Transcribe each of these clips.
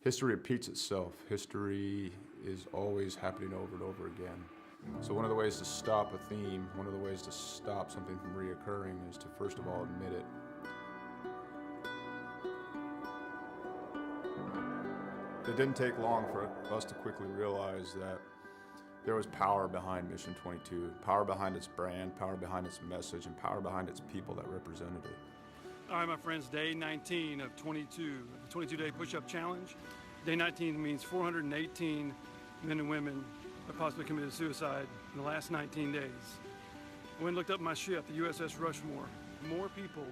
History repeats itself. History is always happening over and over again. So one of the ways to stop a theme, one of the ways to stop something from reoccurring is to first of all admit it. It didn't take long for us to quickly realize that there was power behind Mission 22, power behind its brand, power behind its message, and power behind its people that represented it. All right, my friends, day 19 of 22, the 22-day push-up challenge. Day 19 means 418 men and women have possibly committed suicide in the last 19 days. I went and looked up my ship, the USS Rushmore. More people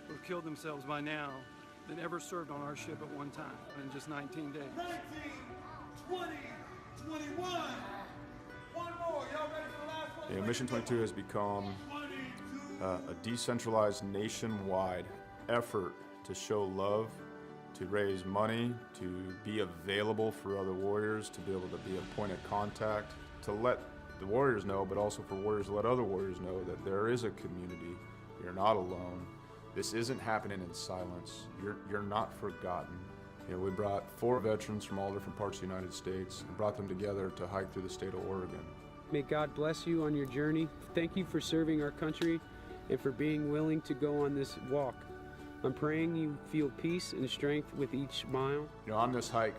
who have killed themselves by now than ever served on our ship at one time in just 19 days. 19, 20, 21. One more. Y'all ready for the last one? Yeah, Mission 22 has become a decentralized nationwide effort to show love, to raise money, to be available for other warriors, to be able to be a point of contact, to let the warriors know, but also for warriors to let other warriors know that there is a community. You're not alone. This isn't happening in silence. You're not forgotten. You know, we brought 4 veterans from all different parts of the United States and brought them together to hike through the state of Oregon. May God bless you on your journey. Thank you for serving our country and for being willing to go on this walk. I'm praying you feel peace and strength with each mile. You know, on this hike,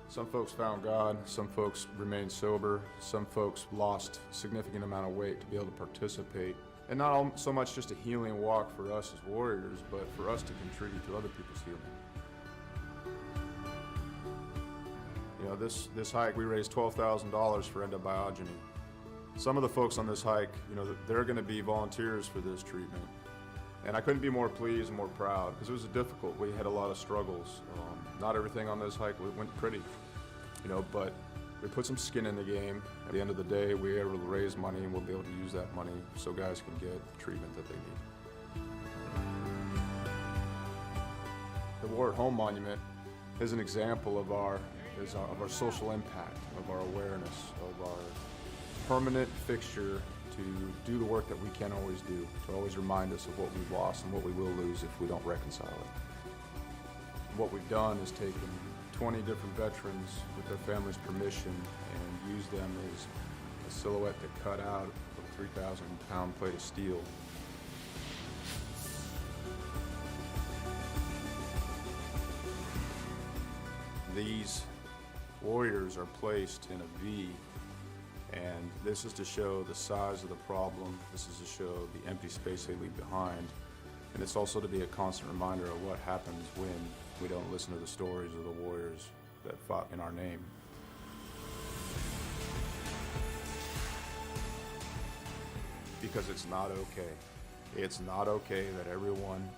some folks found God, some folks remained sober, some folks lost a significant amount of weight to be able to participate. And not so much just a healing walk for us as warriors, but for us to contribute to other people's healing. You know, this hike, we raised $12,000 for endobiogeny. Some of the folks on this hike, you know, they're going to be volunteers for this treatment. And I couldn't be more pleased and more proud because it was difficult. We had a lot of struggles. Not everything on this hike went pretty, you know, but we put some skin in the game. At the end of the day, we were able to raise money and we'll be able to use that money so guys can get the treatment that they need. The War at Home Monument is an example of our social impact, of our awareness, of our permanent fixture to do the work that we can't always do, to always remind us of what we've lost and what we will lose if we don't reconcile it. What we've done is taken 20 different veterans with their families' permission and used them as a silhouette to cut out of a 3,000-pound plate of steel. These warriors are placed in a V, and this is to show the size of the problem. This is to show the empty space they leave behind. And it's also to be a constant reminder of what happens when we don't listen to the stories of the warriors that fought in our name. Because it's not okay. It's not okay that everyone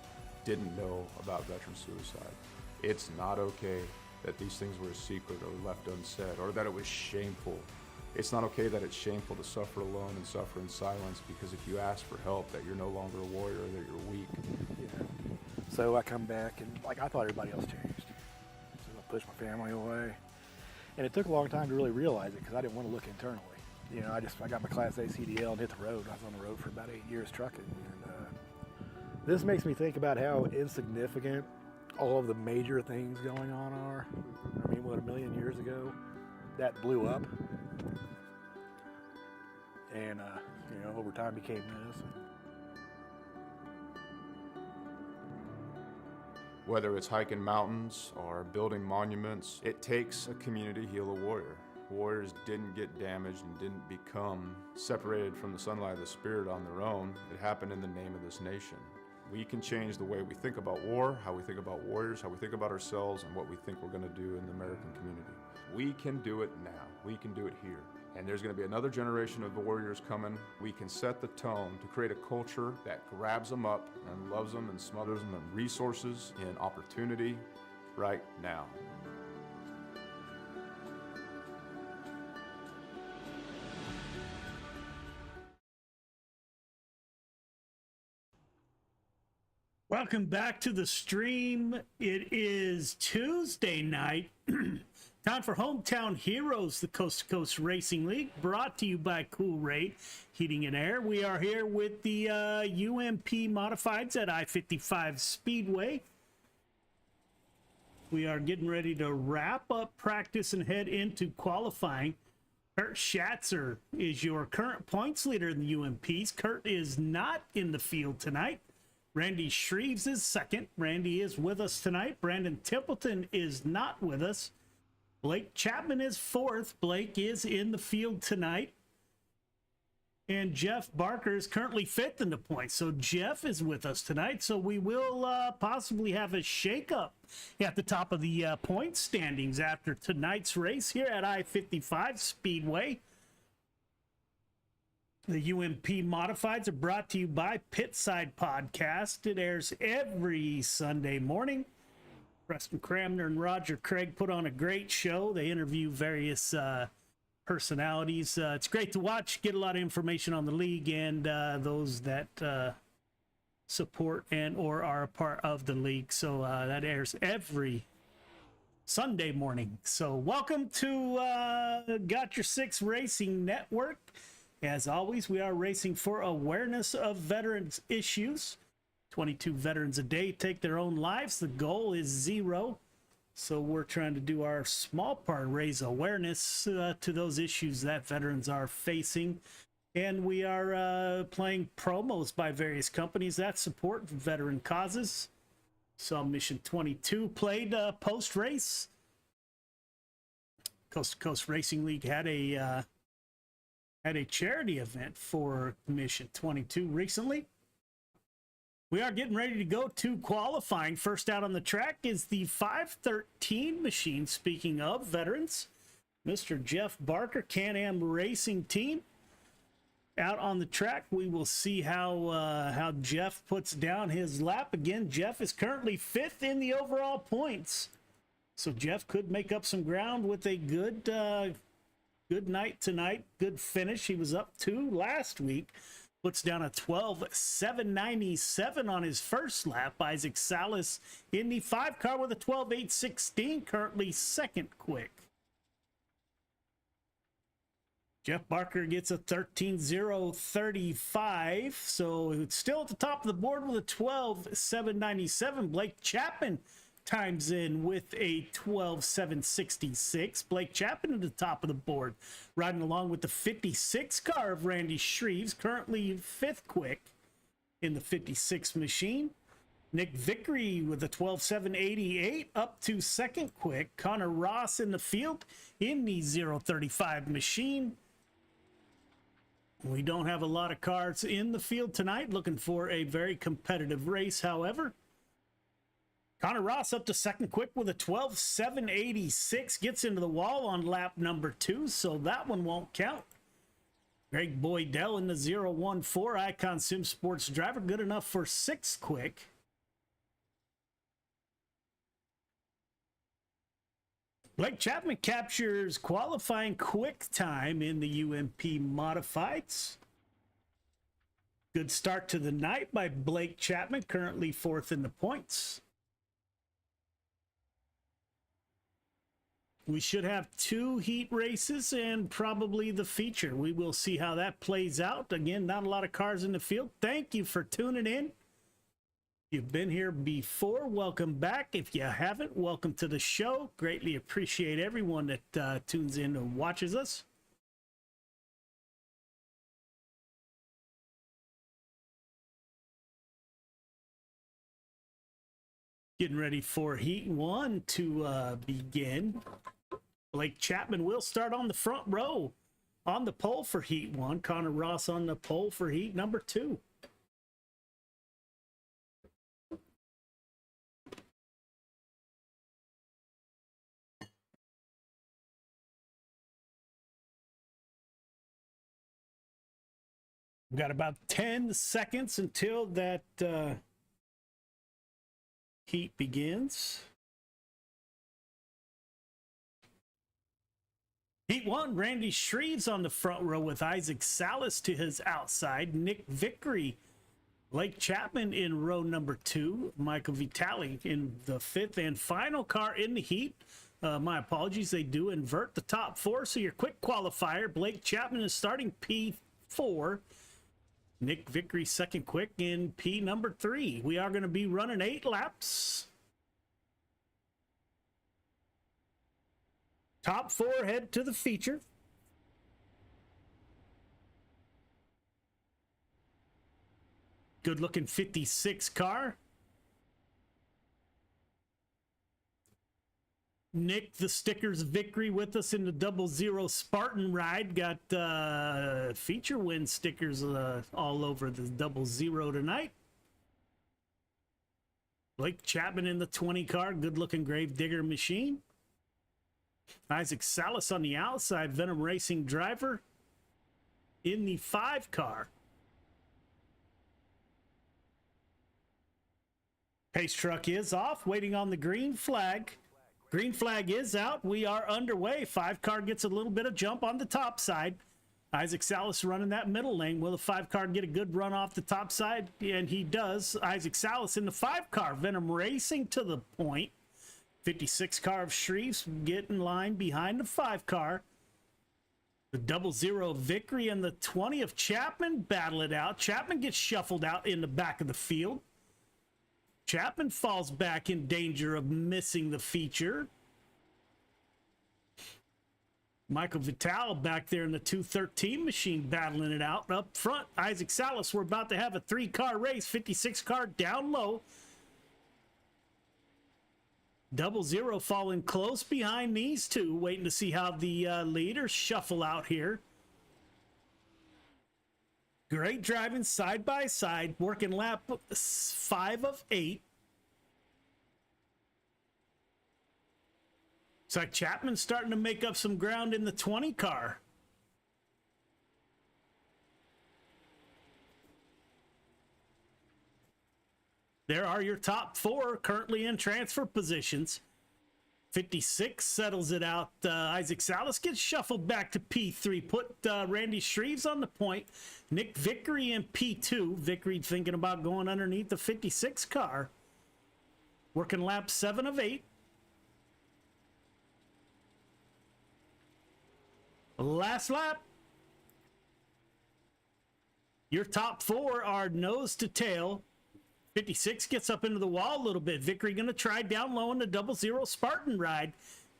didn't know about veteran suicide. It's not okay that these things were a secret or left unsaid, or that it was shameful. It's not okay that it's shameful to suffer alone and suffer in silence, because if you ask for help, that you're no longer a warrior, that you're weak. Yeah. So I come back and I thought everybody else changed. So I pushed my family away. And it took a long time to really realize it because I didn't want to look internally. You know, I got my Class A CDL and hit the road. I was on the road for about 8 years trucking. And this makes me think about how insignificant all of the major things going on are. I mean, what, 1 million years ago, that blew up. And, you know, over time became this. Whether it's hiking mountains or building monuments, it takes a community to heal a warrior. Warriors didn't get damaged and didn't become separated from the sunlight of the spirit on their own. It happened in the name of this nation. We can change the way we think about war, how we think about warriors, how we think about ourselves, and what we think we're going to do in the American community. We can do it now. We can do it here. And there's going to be another generation of warriors coming. We can set the tone to create a culture that grabs them up and loves them and smothers them in resources and opportunity right now. Welcome back to the stream. It is Tuesday night. Time for Hometown Heroes, the Coast to Coast Racing League, brought to you by CoolRay Heating and Air. We are here with the UMP Modifieds at I-55 Speedway. We are getting ready to wrap up practice and head into qualifying. Kurt Schatzer is your current points leader in the UMPs. Kurt is not in the field tonight. Randy Shreves is second. Randy is with us tonight. Brandon Templeton is not with us. Blake Chapman is fourth. Blake is in the field tonight. And Jeff Barker is currently fifth in the points. So Jeff is with us tonight. So we will possibly have a shakeup at the top of the point standings after tonight's race here at I-55 Speedway. The UMP Modifieds are brought to you by Pitside Podcast. It airs every Sunday morning. Preston Cramner and Roger Craig put on a great show. They interview various personalities. It's great to watch, get a lot of information on the league and those that support and or are a part of the league. So that airs every Sunday morning. So welcome to Got Your Six Racing Network. As always, we are racing for awareness of veterans issues. 22 veterans a day take their own lives. The goal is 0. So we're trying to do our small part, raise awareness to those issues that veterans are facing. And we are playing promos by various companies that support veteran causes. So Mission 22 played post-race. Coast to Coast Racing League had a charity event for Mission 22 recently. We are getting ready to go to qualifying. First out on the track is the 513 machine. Speaking of veterans, Mr. Jeff Barker, Can-Am Racing Team. Out on the track, we will see how Jeff puts down his lap. Again, Jeff is currently 5th in the overall points. So Jeff could make up some ground with a good night tonight. Good finish. He was up 2 last week. Puts down a 12.797 on his first lap. Isaac Salas in the 5 car with a 12.816, currently second quick. Jeff Barker gets a 13.035, so it's still at the top of the board with a 12.797. Blake Chapman times in with a 12.766. Blake Chapman at the top of the board, riding along with the 56 car of Randy Shreves, currently 5th quick in the 56 machine. Nick Vickery with a 12.788 up to 2nd quick. Connor Ross in the field in the 0.35 machine. We don't have a lot of cars in the field tonight, looking for a very competitive race, however. Connor Ross up to 2nd quick with a 12.786, gets into the wall on lap number 2, so that one won't count. Greg Boydell in the 0.14, Icon Sim Sports driver, good enough for 6th quick. Blake Chapman captures qualifying quick time in the UMP Modifieds. Good start to the night by Blake Chapman, currently 4th in the points. We should have 2 heat races and probably the feature. We will see how that plays out. Again, not a lot of cars in the field. Thank you for tuning in. If you've been here before, welcome back. If you haven't, welcome to the show. Greatly appreciate everyone that tunes in and watches us. Getting ready for Heat 1 to begin. Blake Chapman will start on the front row on the pole for Heat 1. Connor Ross on the pole for Heat number 2. We've got about 10 seconds until that heat begins. Heat 1, Randy Shreves on the front row with Isaac Salas to his outside. Nick Vickery, Blake Chapman in row number 2. Michael Vitale in the 5th and final car in the heat. My apologies, they do invert the top 4. So your quick qualifier, Blake Chapman is starting P4. Nick Vickery second quick in P number 3. We are going to be running 8 laps. Top 4 head to the feature. Good looking 56 car. Nick, the Stickers Victory with us in the 00 Spartan ride. Got feature win stickers all over the 00 tonight. Blake Chapman in the 20 car. Good looking Gravedigger machine. Isaac Salas on the outside. Venom Racing driver in the 5 car. Pace truck is off, waiting on the green flag. Green flag is out. We are underway. 5 car gets a little bit of jump on the top side. Isaac Salas running that middle lane. Will the 5 car get a good run off the top side? And he does. Isaac Salas in the 5 car. Venom Racing to the point. 56 car of Shreves get in line behind the 5 car. The 00 Victory and the 20 of Chapman battle it out. Chapman gets shuffled out in the back of the field. Chapman falls back in danger of missing the feature. Michael Vital back there in the 213 machine battling it out. Up front, Isaac Salas, we're about to have a 3-car race. 56 car down low. 00 falling close behind these two, waiting to see how the leaders shuffle out here. Great driving side by side, working lap 5 of 8. It's like Chapman's starting to make up some ground in the 20 car. There are your top 4 currently in transfer positions. 56 settles it out. Isaac Salas gets shuffled back to P3. Put Randy Shreves on the point. Nick Vickery in P2. Vickery thinking about going underneath the 56 car. Working lap 7 of 8. Last lap. Your top 4 are nose to tail. 56 gets up into the wall a little bit. Vickery going to try down low in the 00 Spartan ride.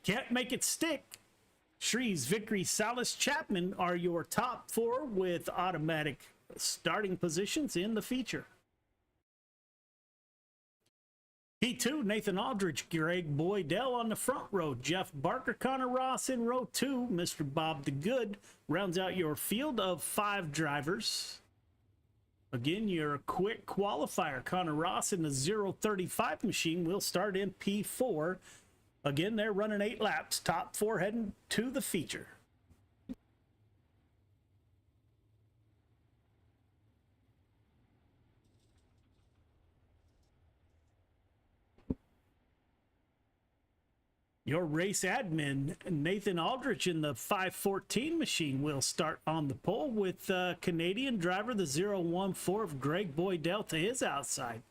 Can't make it stick. Shreves, Vickery, Salas, Chapman are your top 4 with automatic starting positions in the feature. P2, Nathan Aldridge, Greg Boydell on the front row. Jeff Barker, Connor Ross in row 2. Mr. Bob the Good rounds out your field of 5 drivers. Again, your quick qualifier, Connor Ross in the 035 machine will start in P4. Again, they're running 8 laps. Top 4 heading to the feature. Your race admin, Nathan Aldrich in the 514 machine will start on the pole with Canadian driver, the 014 of Greg Boydell to his outside.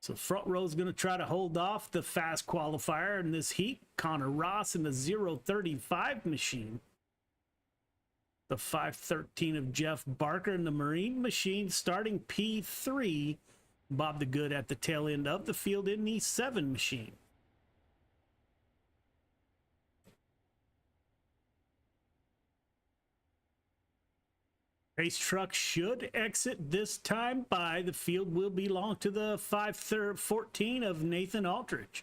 So front row is going to try to hold off the fast qualifier in this heat. Connor Ross in the 035 machine. The 513 of Jeff Barker in the Marine machine starting P3. Bob the Good at the tail end of the field in the 7 machine. Race truck should exit this time by. The field will belong to the 514 of Nathan Aldrich.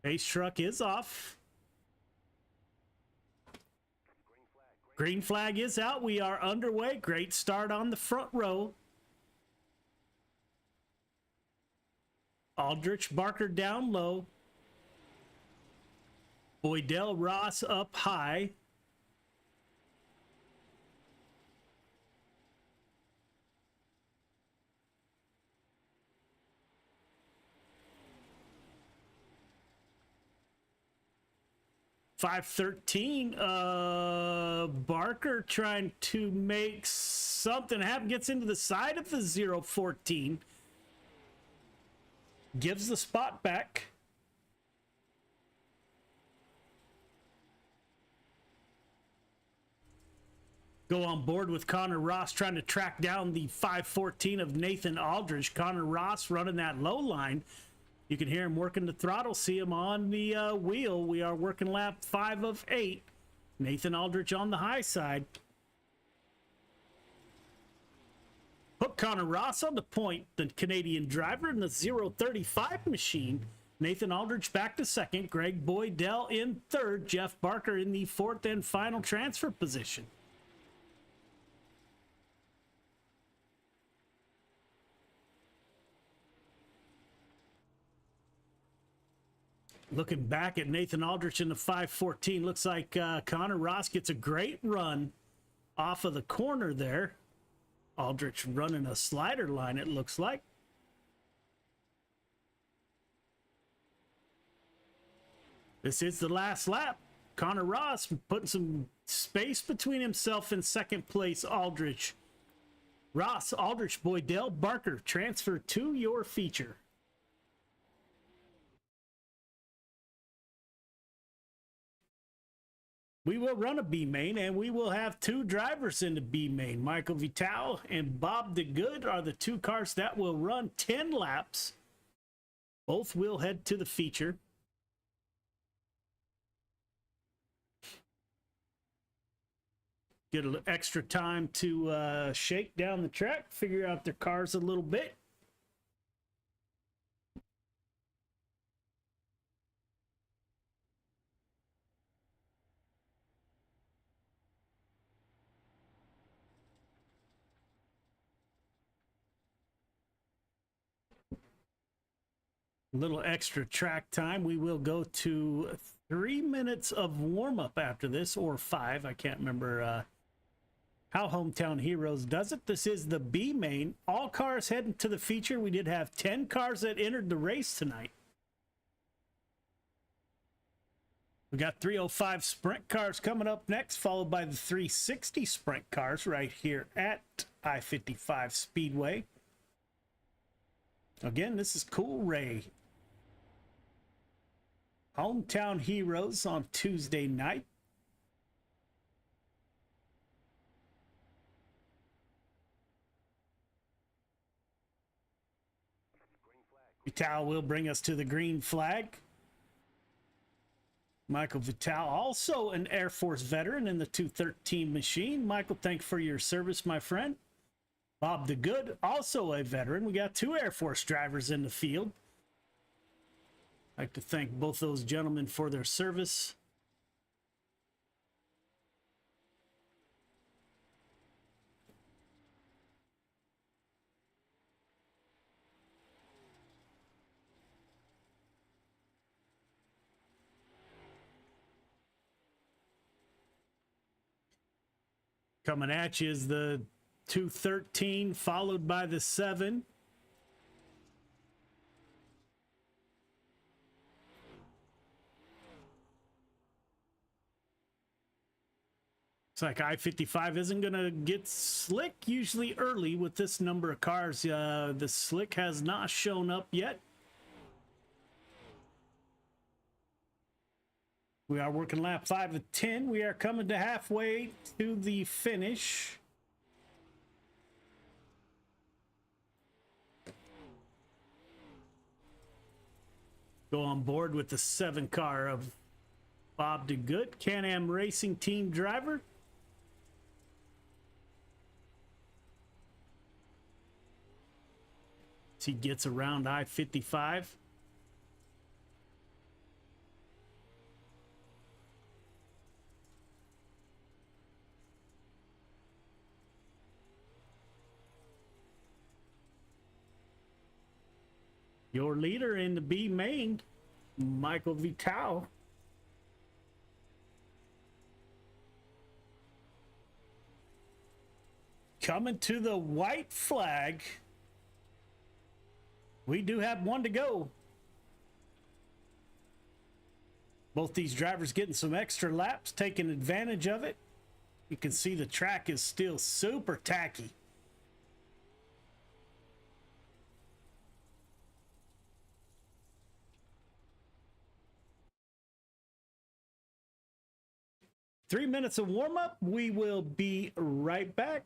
Race truck is off. Green flag is out. We are underway. Great start on the front row. Aldrich, Barker down low. Boydell, Ross up high. Barker trying to make something happen, gets into the side of the 014, gives the spot back. Go on board with Connor Ross trying to track down the 514 of Nathan Aldridge. Connor Ross running that low line. You can hear him working the throttle, see him on the wheel. We are working lap 5 of 8. Nathan Aldrich on the high side. Put Connor Ross on the point, the Canadian driver in the 035 machine. Nathan Aldrich back to second. Greg Boydell in third. Jeff Barker in the fourth and final transfer position. Looking back at Nathan Aldrich in the 514, looks like Connor Ross gets a great run off of the corner there. Aldrich running a slider line, it looks like. This is the last lap. Connor Ross putting some space between himself and second place Aldrich. Ross, Aldrich, Boydell, Barker, transfer to your feature. We will run a B main, and we will have two drivers in the B main. Michael Vital and Bob DeGood are the two cars that will run 10 laps. Both will head to the feature. Get a little extra time to shake down the track, figure out their cars a little bit. A little extra track time. We will go to 3 minutes of warm-up after this, or 5. I can't remember how Hometown Heroes does it. This is the B main. All cars heading to the feature. We did have 10 cars that entered the race tonight. We got 305 sprint cars coming up next, followed by the 360 sprint cars right here at I-55 Speedway. Again, this is CoolRay. Hometown Heroes on Tuesday night. Vital will bring us to the green flag. Michael Vital, also an Air Force veteran in the 213 machine. Michael, thank you for your service, my friend. Bob DeGood, also a veteran. We got 2 Air Force drivers in the field. I'd like to thank both those gentlemen for their service. Coming at you is the 213, followed by the 7. It's like I-55 isn't going to get slick usually early with this number of cars. The slick has not shown up yet. We are working lap 5 of 10. We are coming to halfway to the finish. Go on board with the 7 car of Bob DeGood, Can-Am Racing Team driver. As he gets around I-55. Your leader in the B main, Michael Vital. Coming to the white flag. We do have 1 to go. Both these drivers getting some extra laps, taking advantage of it. You can see the track is still super tacky. Three minutes of warm-up. We will be right back.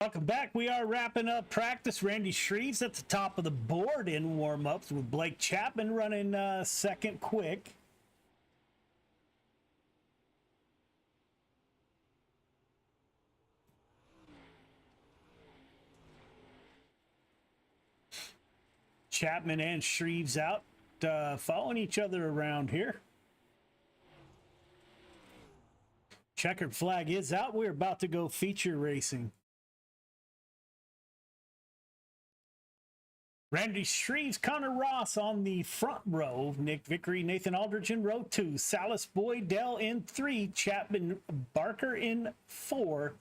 Welcome back. We are wrapping up practice. Randy Shreves at the top of the board in warm-ups with Blake Chapman running second quick. Chapman and Shreves out, following each other around here. Checkered flag is out. We're about to go feature racing. Randy Shreves, Connor Ross on the front row. Nick Vickery, Nathan Aldridge in row 2. Salas Boydell in 3. Chapman Barker in 4.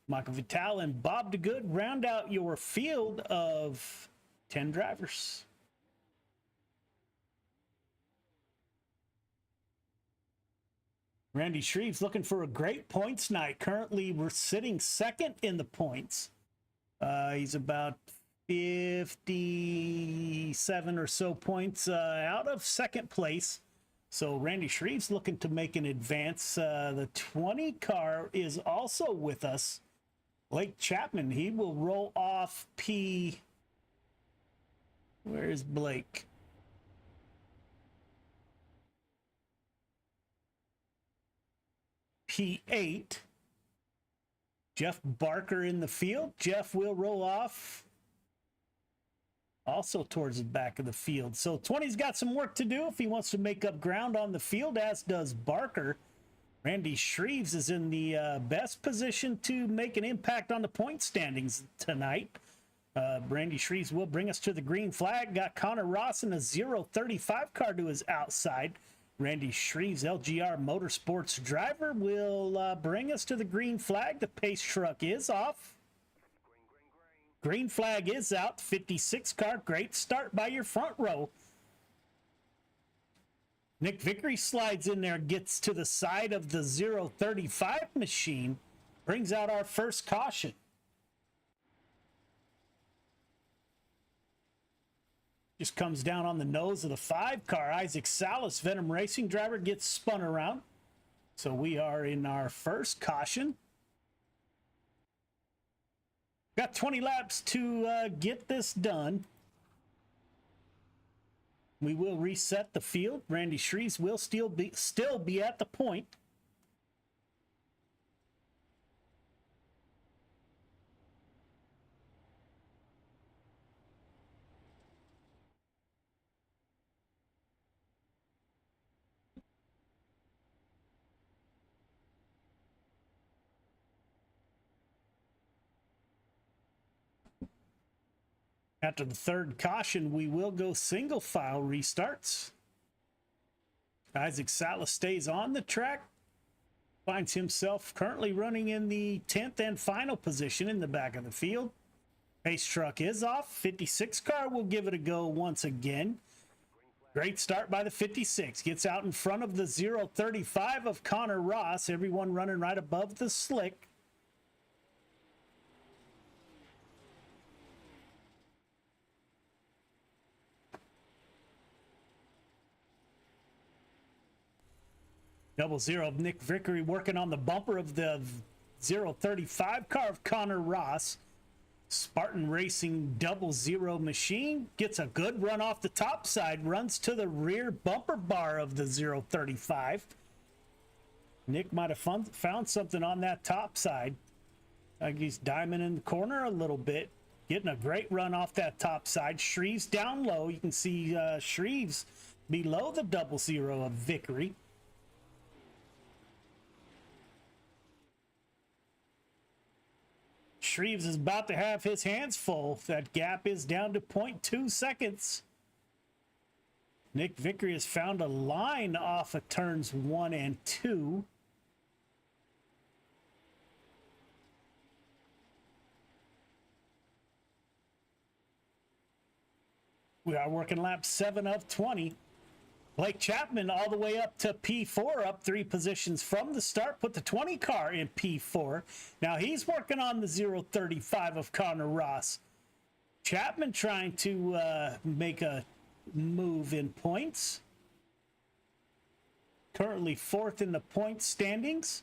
Michael Vital and Bob DeGood round out your field of 10 drivers. Randy Shreves looking for a great points night. Currently, we're sitting second in the points. He's about 57 or so points out of second place. So Randy Shreves looking to make an advance. The 20 car is also with us. Blake Chapman, he will roll off P. Where is Blake? P8. Jeff Barker in the field. Jeff will roll off also towards the back of the field. So 20's got some work to do if he wants to make up ground on the field, as does Barker. Randy Shreves is in the best position to make an impact on the point standings tonight. Randy Shreves will bring us to the green flag. Got Connor Ross in a 035 car to his outside. Randy Shreves, LGR Motorsports driver, will bring us to the green flag. The pace truck is off. Green flag is out. 56 car. Great start by your front row. Nick Vickery slides in there, gets to the side of the 035 machine, brings out our first caution. Just comes down on the nose of the 5 car. Isaac Salas, Venom Racing driver, gets spun around. So we are in our first caution. Got 20 laps to get this done. We will reset the field. Randy Shreves will still be at the point. After the third caution, we will go single file restarts. Isaac Salas stays on the track. Finds himself currently running in the 10th and final position in the back of the field. Pace truck is off. 56 car will give it a go once again. Great start by the 56. Gets out in front of the 035 of Connor Ross. Everyone running right above the slick. Double zero of Nick Vickery working on the bumper of the 035 car of Connor Ross. Spartan Racing double zero machine gets a good run off the top side, runs to the rear bumper bar of the 035. Nick might have found something on that top side. Like he's diming in the corner a little bit, getting a great run off that top side. Shreves down low. You can see Shreves below the double zero of Vickery. Shreves is about to have his hands full. That gap is down to 0.2 seconds. Nick Vickery has found a line off of turns 1 and 2. We are working lap 7 of 20. Blake Chapman all the way up to P4, up 3 positions from the start, put the 20 car in P4. Now he's working on the 035 of Connor Ross. Chapman trying to make a move in points. Currently 4th in the point standings.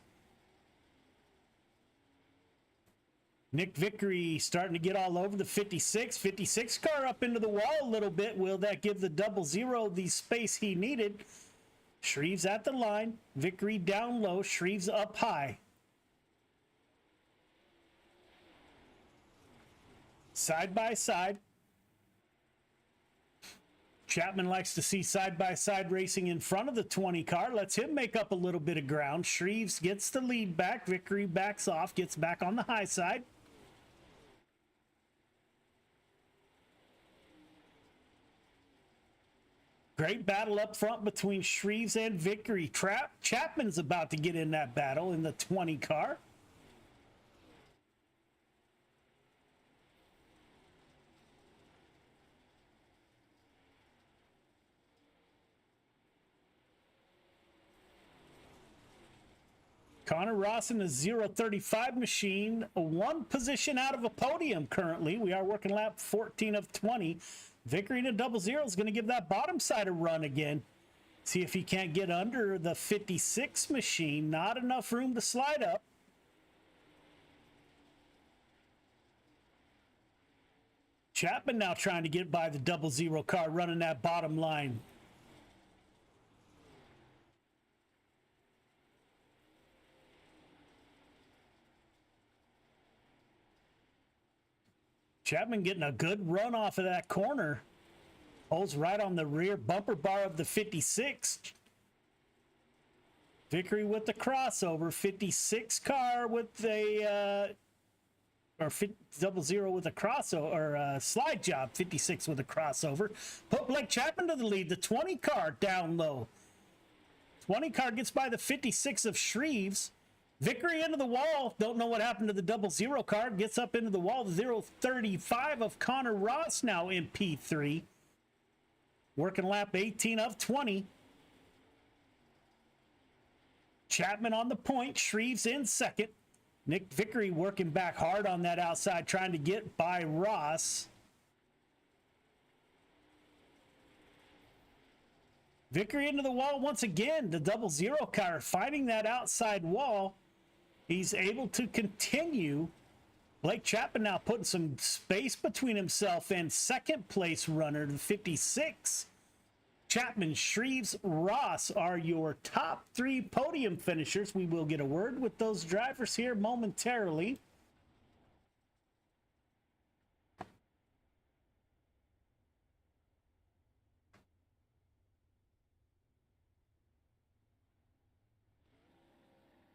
Nick Vickery starting to get all over the 56. 56 car up into the wall a little bit. Will that give the 00 the space he needed? Shreves at the line. Vickery down low. Shreves up high. Side by side. Chapman likes to see side-by-side racing in front of the 20 car. Lets him make up a little bit of ground. Shreves gets the lead back. Vickery backs off. Gets back on the high side. Great battle up front between Shreves and Vickery. Chapman's about to get in that battle in the 20 car. Connor Ross in the 035 machine, one position out of a podium currently. We are working lap 14 of 20. Vickery in a 00 is going to give that bottom side a run again. See if he can't get under the 56 machine. Not enough room to slide up. Chapman now trying to get by the 00 car, running that bottom line. Chapman getting a good run off of that corner. Holds right on the rear bumper bar of the 56. Vickery with the crossover. 56 car with a or 00 with a crossover, or slide job. 56 with a crossover. Put Blake Chapman to the lead. The 20 car down low. 20 car gets by the 56 of Shreves. Vickery into the wall. Don't know what happened to the 00 car. Gets up into the wall. The 035 of Connor Ross now in P3. Working lap 18 of 20. Chapman on the point. Shreves in second. Nick Vickery working back hard on that outside, trying to get by Ross. Vickery into the wall once again. The 00 car finding that outside wall. He's able to continue. Blake Chapman now putting some space between himself and second place runner, the 56. Chapman, Shreves, Ross are your top three podium finishers. We will get a word with those drivers here momentarily.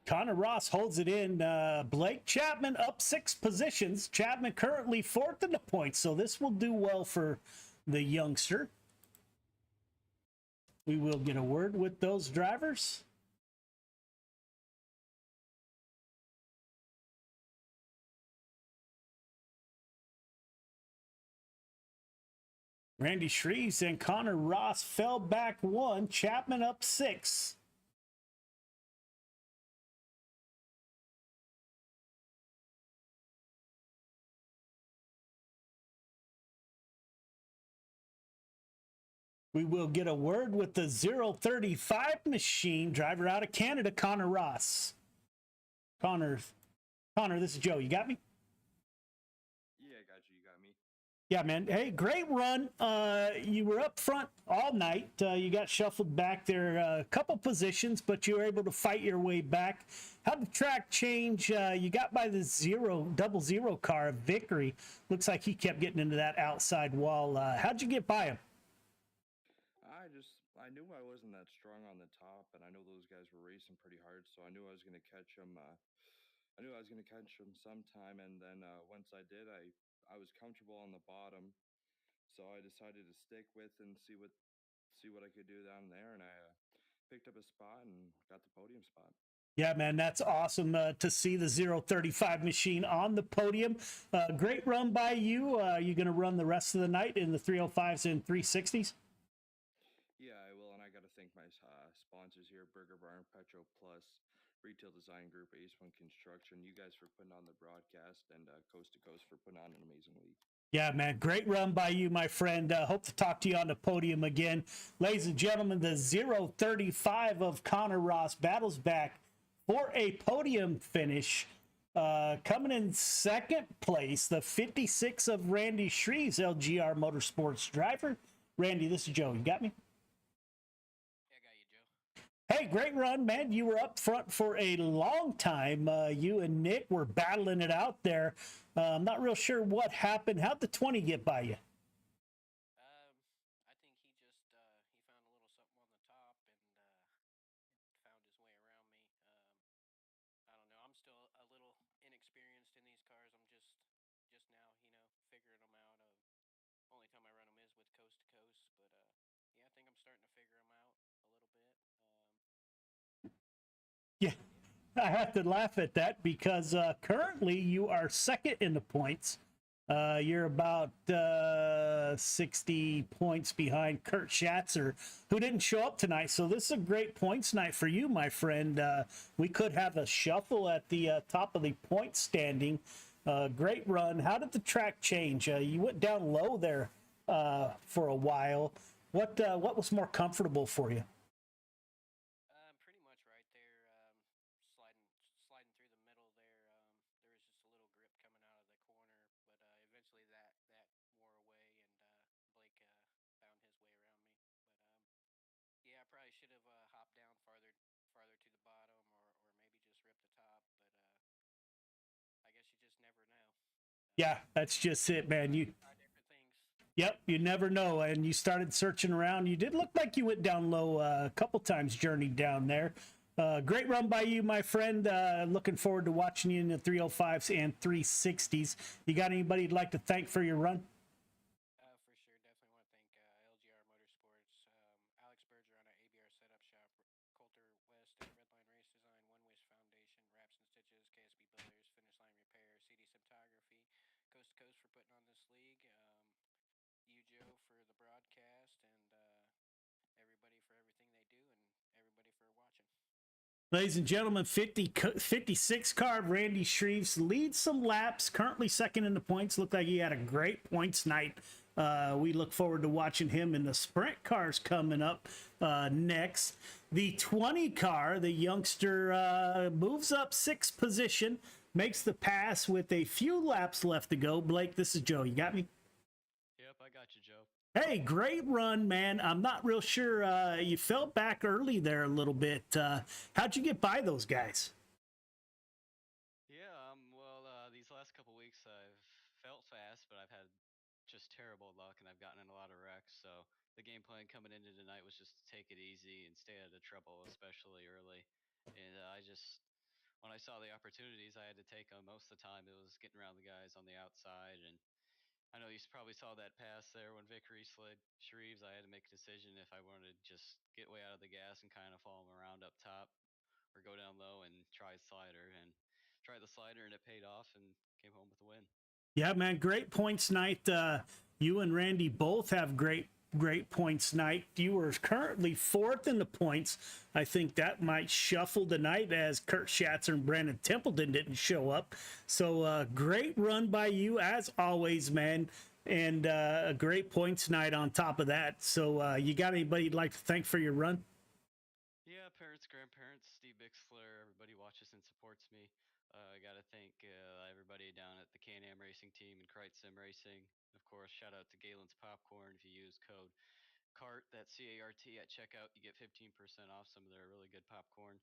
Connor Ross holds it in. Blake Chapman up 6 positions. Chapman currently 4th in the points, so this will do well for the youngster. We will get a word with those drivers. Randy Shreves and Connor Ross fell back 1. Chapman up 6. We will get a word with the 035 machine driver out of Canada, Connor Ross. Connor, this is Joe. You got me? Yeah, I got you. You got me. Yeah, man. Hey, great run. You were up front all night. You got shuffled back there a couple positions, but you were able to fight your way back. How'd the track change? You got by the 00 car of Vickery. Looks like he kept getting into that outside wall. How'd you get by him? I knew I wasn't that strong on the top, and I know those guys were racing pretty hard, so I knew I was going to catch them. I knew I was going to catch them sometime, and then once I did, I was comfortable on the bottom, so I decided to stick with and see what I could do down there, and I picked up a spot and got the podium spot. Yeah, man, that's awesome to see the 035 machine on the podium. Great run by you. You going to run the rest of the night in the 305s and 360s? Yeah, I will, and I got to thank my sponsors here, Burger Barn, Petro Plus, Retail Design Group, Ace1 Construction, you guys for putting on the broadcast, and Coast to Coast for putting on an amazing week. Yeah, man, great run by you, my friend. Hope to talk to you on the podium again. Ladies and gentlemen, the 035 of Connor Ross battles back for a podium finish. Coming in second place, the 56 of Randy Shreves, LGR Motorsports driver. Randy, this is Joe. You got me? Yeah, I got you, Joe. Hey, great run, man. You were up front for a long time. You and Nick were battling it out there. I'm not real sure what happened. How'd the 20 get by you? I think he just he found a little something on the top and found his way around me. I don't know. I'm still a little inexperienced in these cars. I'm just now, figuring them out. Only time I run them is with coast to coast, but yeah, I think I'm starting to figure them out a little bit. Yeah, I have to laugh at that because currently you are second in the points. You're about 60 points behind Kurt Schatzer, who didn't show up tonight. So this is a great points night for you, my friend. We could have a shuffle at the top of the point standing. Great run. How did the track change? You went down low there for a while. What was more comfortable for you? Pretty much right there, sliding through the middle there. There was just a little grip coming out of the corner, but eventually that wore away, and Blake found his way around me. But yeah, I probably should have hopped down farther to the bottom, or maybe just ripped the top. But I guess you just never know. Yeah, that's just it, man. You Try different things. Yep, you never know. And you started searching around. You did look like you went down low a couple times, journeyed down there. Great run by you, my friend. Looking forward to watching you in the 305s and 360s. You got anybody you'd like to thank for your run? For sure, definitely want to thank LGR Motorsports, Alex Berger on our ABR setup shop, Coulter West at Redline Race Design, One Wish Foundation, Wraps and Stitches, KSB Builders, Finish Line Repair, CD Septography, Coast to Coast for putting on this league, you, Joe, for the broadcast, and everybody for everything they do, and everybody for watching. Ladies and gentlemen, 56 car Randy Shreves leads some laps, currently second in the points. Looked like he had a great points night. We look forward to watching him in the sprint cars coming up next. The 20 car, the youngster moves up 6th position, makes the pass with a few laps left to go. Blake, this is Joe. You got me? Yep, I got you, Joe. Hey, great run, man. I'm not real sure. You fell back early there a little bit. How'd you get by those guys? Yeah, well, these last couple weeks I've felt fast, but I've had just terrible luck, and I've gotten in a lot of wrecks. So the game plan coming into tonight was just to take it easy and stay out of trouble, especially early. And when I saw the opportunities, I had to take them. Most of the time, it was getting around the guys on the outside, and I know you probably saw that pass there when Vickery slid Shreves. I had to make a decision if I wanted to just get way out of the gas and kind of follow him around up top, or go down low and try the slider. And tried the slider, and it paid off, and came home with a win. Yeah, man, great points night. You and Randy both have great points night. You were currently 4th in the points. I think that might shuffle tonight as Kurt Schatzer and Brandon Templeton didn't show up. So great run by you as always, man, and a great points night on top of that. So you got anybody you'd like to thank for your run? Yeah, parents, grandparents, Steve Bixler, everybody watches and supports me. I got to thank everybody down at the Can-Am Racing team and Krite Sim Racing. Of course, shout out to Galen's Popcorn. If you use code CART, that's C-A-R-T, at checkout, you get 15% off some of their really good popcorn.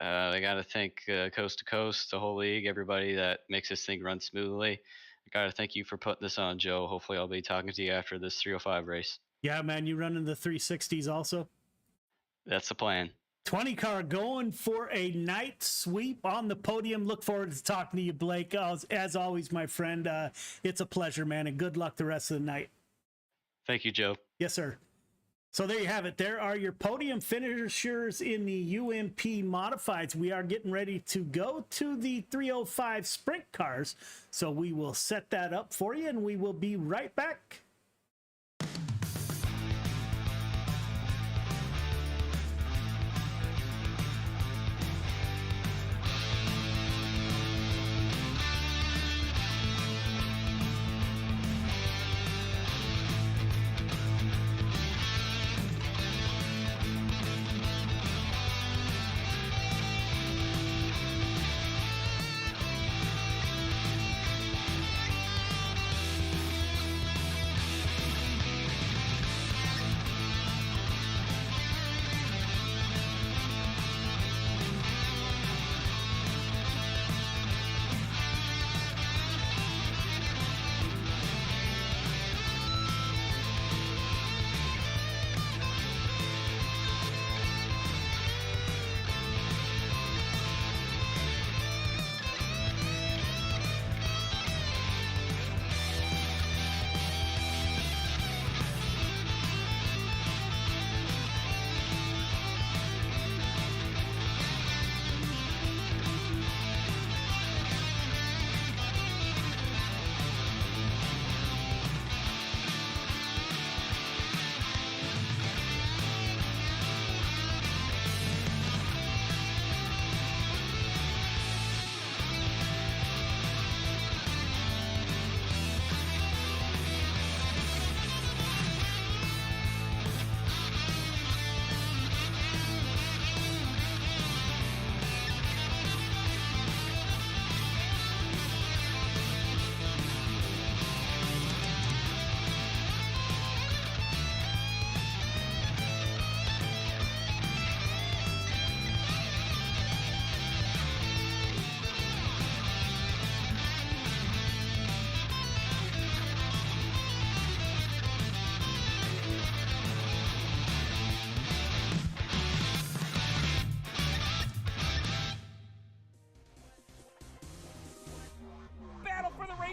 I got to thank Coast to Coast, the whole league, everybody that makes this thing run smoothly. I got to thank you for putting this on, Joe. Hopefully I'll be talking to you after this 305 race. Yeah, man, you running the 360s also? That's the plan. 20 car going for a night sweep on the podium. Look forward to talking to you, Blake. As always, my friend, it's a pleasure, man, and good luck the rest of the night. Thank you, Joe. Yes, sir. So there you have it. There are your podium finishers in the UMP modifieds. We are getting ready to go to the 305 sprint cars. So we will set that up for you, and we will be right back.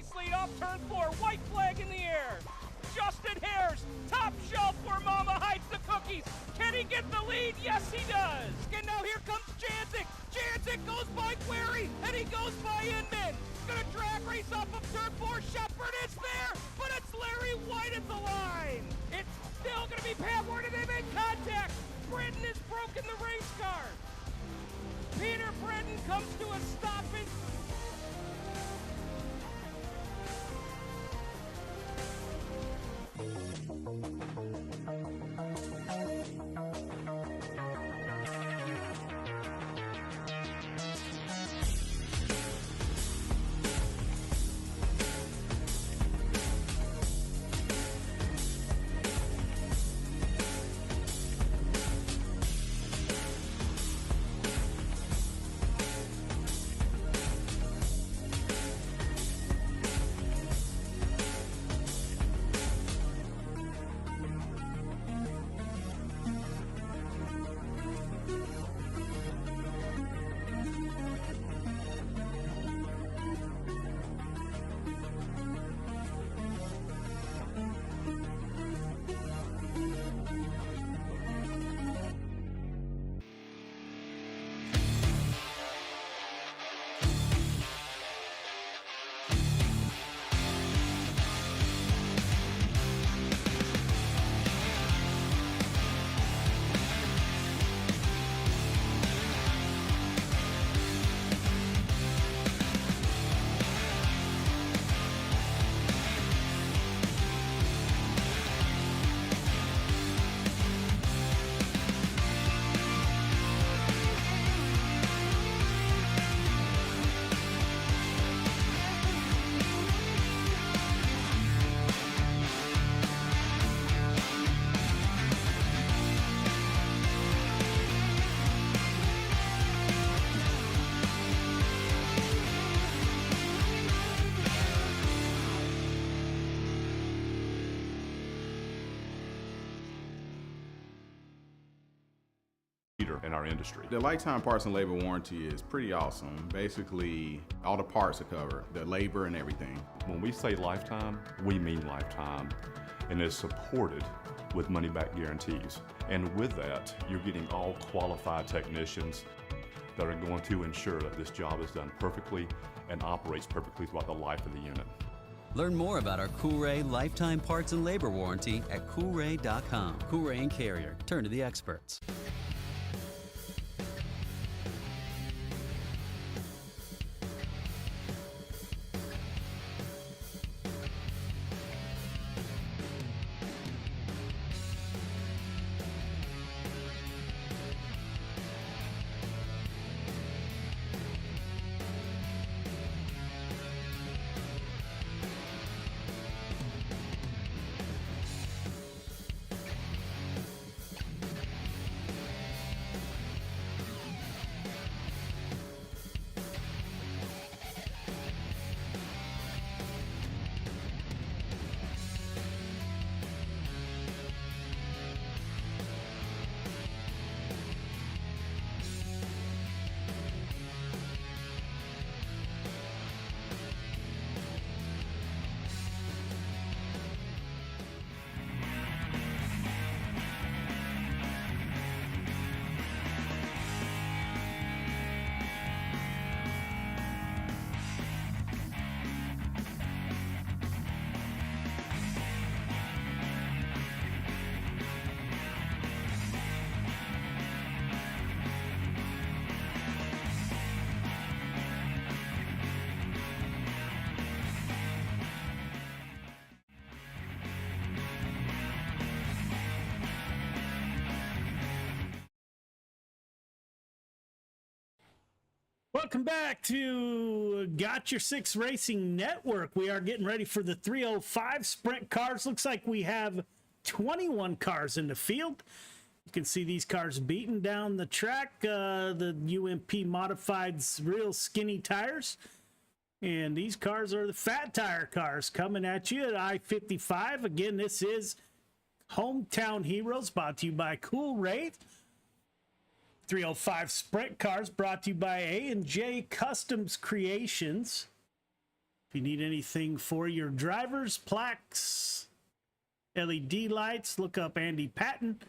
race lead off turn 4. White flag in the air. Justin Hare's top shelf where Mama hides the cookies. Can he get the lead? Yes, he does. And now here comes Janzik. Janzik goes by Query, and he goes by Inman. Gonna drag race off of turn 4. Shepard is there, but it's Larry White at the line. It's still gonna be Pat Ward, and they make contact. Britton has broken the race car. Peter Britton comes to a stop in in our industry. The lifetime parts and labor warranty is pretty awesome. Basically, all the parts are covered, the labor and everything. When we say lifetime, we mean lifetime, and it's supported with money-back guarantees. And with that, you're getting all qualified technicians that are going to ensure that this job is done perfectly and operates perfectly throughout the life of the unit. Learn more about our CoolRay lifetime parts and labor warranty at CoolRay.com. CoolRay and Carrier. Turn to the experts. Welcome back to Got Your Six Racing Network. We are getting ready for the 305 sprint cars. Looks like we have 21 cars in the field. You can see these cars beating down the track. The UMP modified real skinny tires. And these cars are the fat tire cars coming at you at I-55. Again, this is Hometown Heroes brought to you by CoolRay. 305 Sprint Cars brought to you by A&J Customs Creations. If you need anything for your drivers, plaques, LED lights, look up Andy Patton,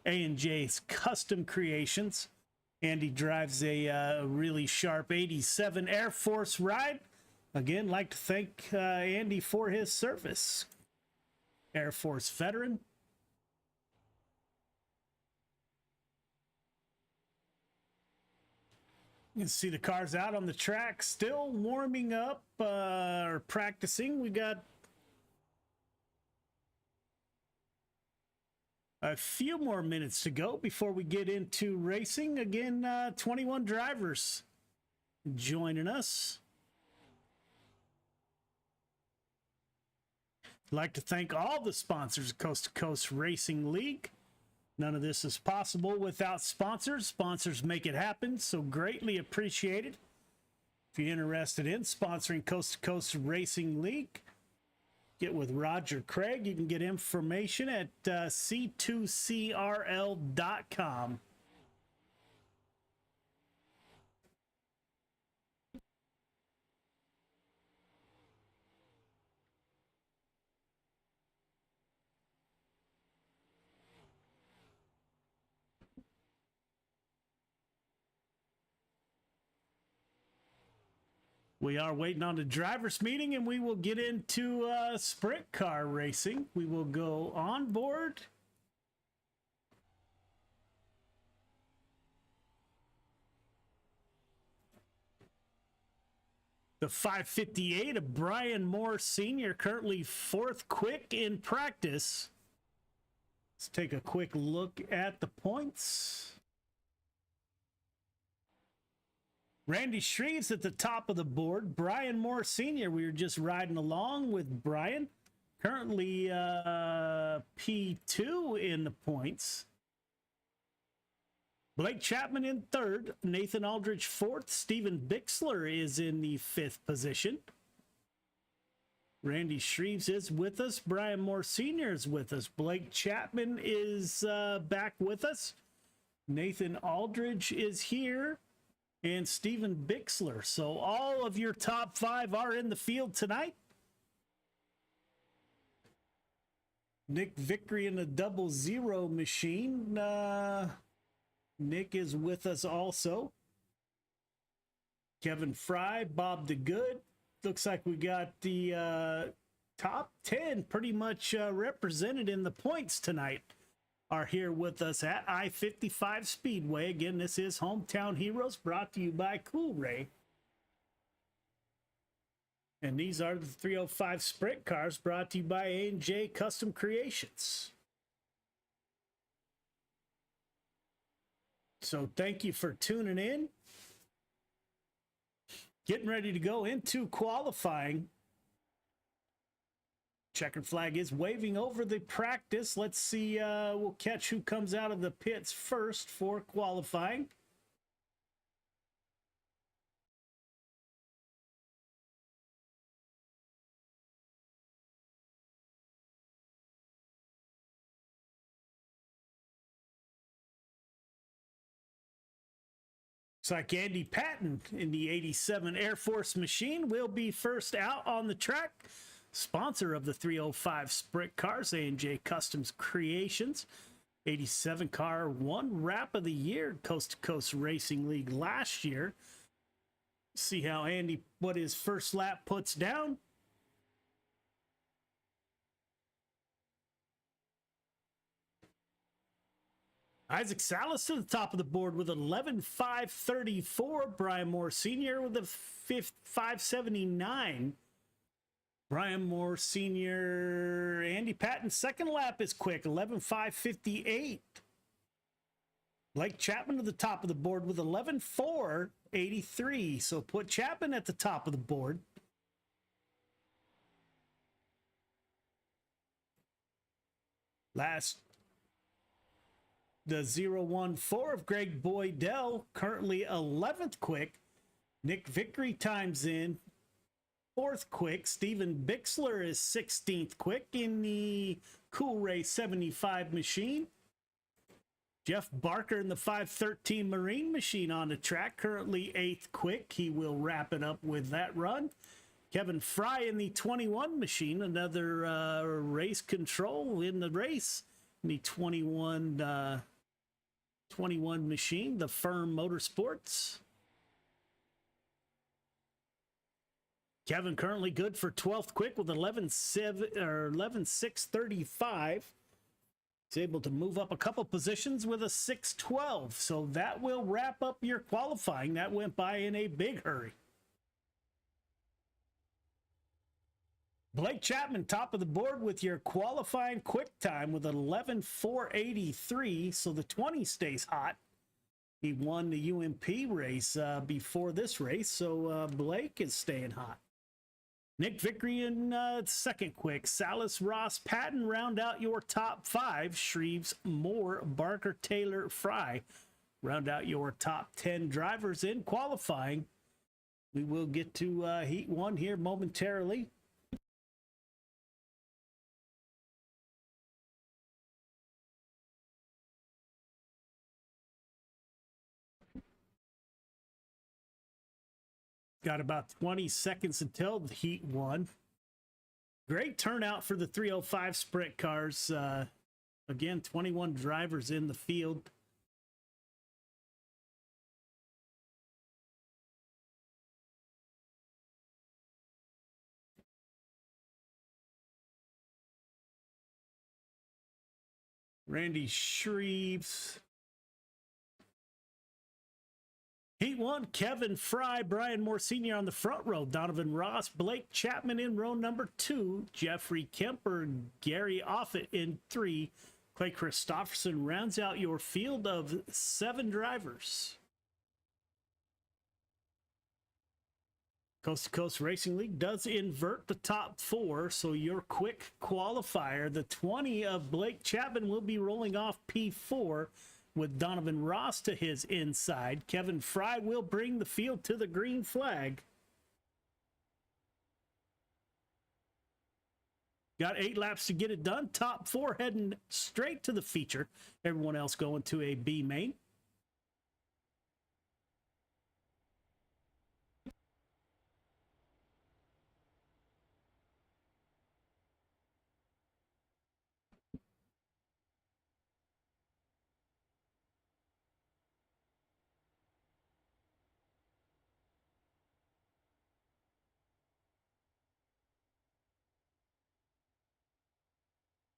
A&J's Custom Creations. Andy drives a really sharp 87 Air Force ride. Again, like to thank Andy for his service. Air Force veteran. You can see the cars out on the track, still warming up or practicing. We got a few more minutes to go before we get into racing. Again, 21 drivers joining us. I'd like to thank all the sponsors of Coast to Coast Racing League. None of this is possible without sponsors. Sponsors make it happen, so greatly appreciated. If you're interested in sponsoring Coast to Coast Racing League, get with Roger Craig. You can get information at c2crl.com. We are waiting on the drivers meeting, and we will get into sprint car racing. We will go on board. The 558 of Brian Moore Sr., currently fourth quick in practice. Let's take a quick look at the points. Randy Shreves at the top of the board. Brian Moore Sr., we were just riding along with Brian. Currently P2 in the points. Blake Chapman in third. Nathan Aldridge fourth. Steven Bixler is in the fifth position. Randy Shreves is with us. Brian Moore Sr. is with us. Blake Chapman is back with us. Nathan Aldridge is here. And Steven Bixler. So all of your top five are in the field tonight. Nick Vickery in the 00 machine. Nick is with us also. Kevin Fry, Bob DeGood. Looks like we got the top 10 pretty much represented in the points tonight. Are here with us at I-55 Speedway. Again, this is Hometown Heroes, brought to you by CoolRay. And these are the 305 Sprint Cars, brought to you by A&J Custom Creations. So thank you for tuning in. Getting ready to go into qualifying. Checkered flag is waving over the practice. Let's see, we'll catch who comes out of the pits first for qualifying. Looks like Andy Patton in the 87 Air Force machine will be first out on the track. Sponsor of the 305 Sprint Cars, A&J Customs Creations. 87 car, one wrap of the year, Coast to Coast Racing League last year. See how Andy, what his first lap puts down. Isaac Salas to the top of the board with 11.534. Brian Moore Sr. with a 5.79. Brian Moore Sr., Andy Patton's second lap is quick, 11.558. Blake Chapman to the top of the board with 11.483. So put Chapman at the top of the board. Last, the 014 of Greg Boydell, currently 11th quick. Nick Vickery times in. 4th quick. Steven Bixler is 16th quick in the CoolRay 75 machine. Jeff Barker in the 513 Marine machine on the track, currently 8th quick. He will wrap it up with that run. Kevin Fry in the 21 machine, another race control in the race. In the 21 machine, the Firm Motorsports. Kevin currently good for 12th quick with 11.635. He's able to move up a couple positions with a 6.12. So that will wrap up your qualifying. That went by in a big hurry. Blake Chapman, top of the board with your qualifying quick time with 11.483. So the 20 stays hot. He won the UMP race before this race. So Blake is staying hot. Nick Vickery in second quick. Salas, Ross, Patton round out your top 5. Shreves, Moore, Barker, Taylor, Fry round out your top 10 drivers in qualifying. We will get to Heat 1 here momentarily. Got about 20 seconds until the Heat 1. Great turnout for the 305 sprint cars. Again, 21 drivers in the field. Randy Shreves. Heat 1, Kevin Fry, Brian Moore Sr. on the front row. Donovan Ross, Blake Chapman in row number 2. Jeffrey Kemper, Gary Offit in 3. Clay Christopherson rounds out your field of 7 drivers. Coast to Coast Racing League does invert the top 4, so your quick qualifier, the 20 of Blake Chapman, will be rolling off P4 with Donovan Ross to his inside. Kevin Fry will bring the field to the green flag. Got 8 laps to get it done. Top 4 heading straight to the feature. Everyone else going to a B main.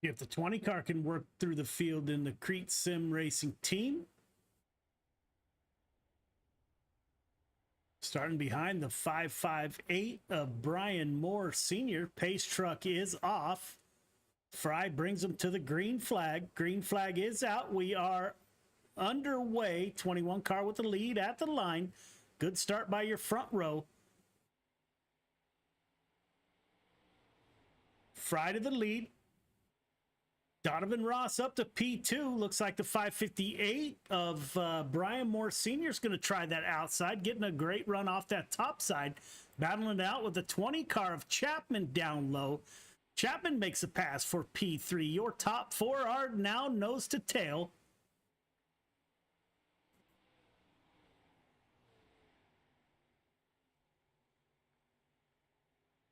If the 20 car can work through the field in the Crete Sim Racing team. Starting behind the 558 of Brian Moore Sr. Pace truck is off. Fry brings him to the green flag. Green flag is out. We are underway. 21 car with the lead at the line. Good start by your front row. Fry to the lead. Donovan Ross up to P2. Looks like the 558 of Brian Moore Sr. is going to try that outside, getting a great run off that top side. Battling it out with the 20 car of Chapman down low. Chapman makes a pass for P3. Your top 4 are now nose to tail.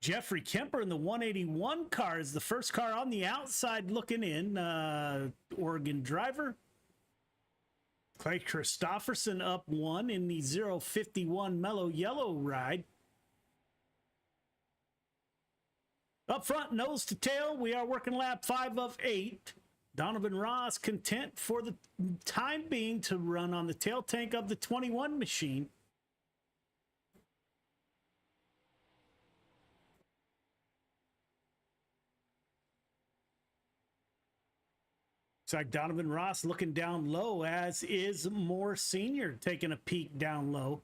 Jeffrey Kemper in the 181 car is the first car on the outside looking in. Oregon driver. Clay Christopherson up 1 in the 051 Mellow Yellow ride. Up front, nose to tail, we are working lap 5 of 8. Donovan Ross content for the time being to run on the tail tank of the 21 machine. Looks like Donovan Ross looking down low, as is Moore Sr. taking a peek down low.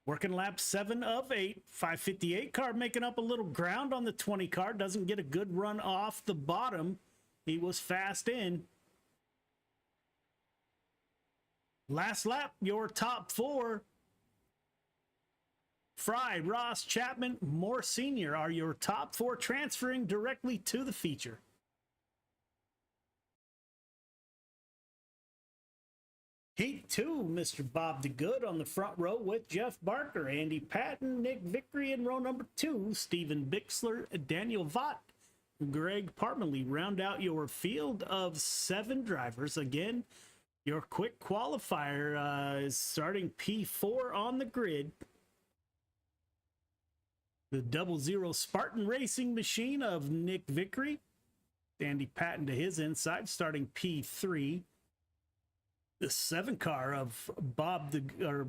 Working lap 7 of 8. 558 car making up a little ground on the 20 car. Doesn't get a good run off the bottom. He was fast in. Last lap, your top 4. Fry, Ross, Chapman, Moore Sr. are your top 4 transferring directly to the feature. Heat 2, Mr. Bob the Good on the front row with Jeff Barker, Andy Patton, Nick Vickery in row number 2, Steven Bixler, Daniel Vaught, Greg Parmalee. Round out your field of 7 drivers. Again, your quick qualifier is starting P4 on the grid. The 00 Spartan Racing Machine of Nick Vickery. Andy Patton to his inside, starting P3. The 7 car of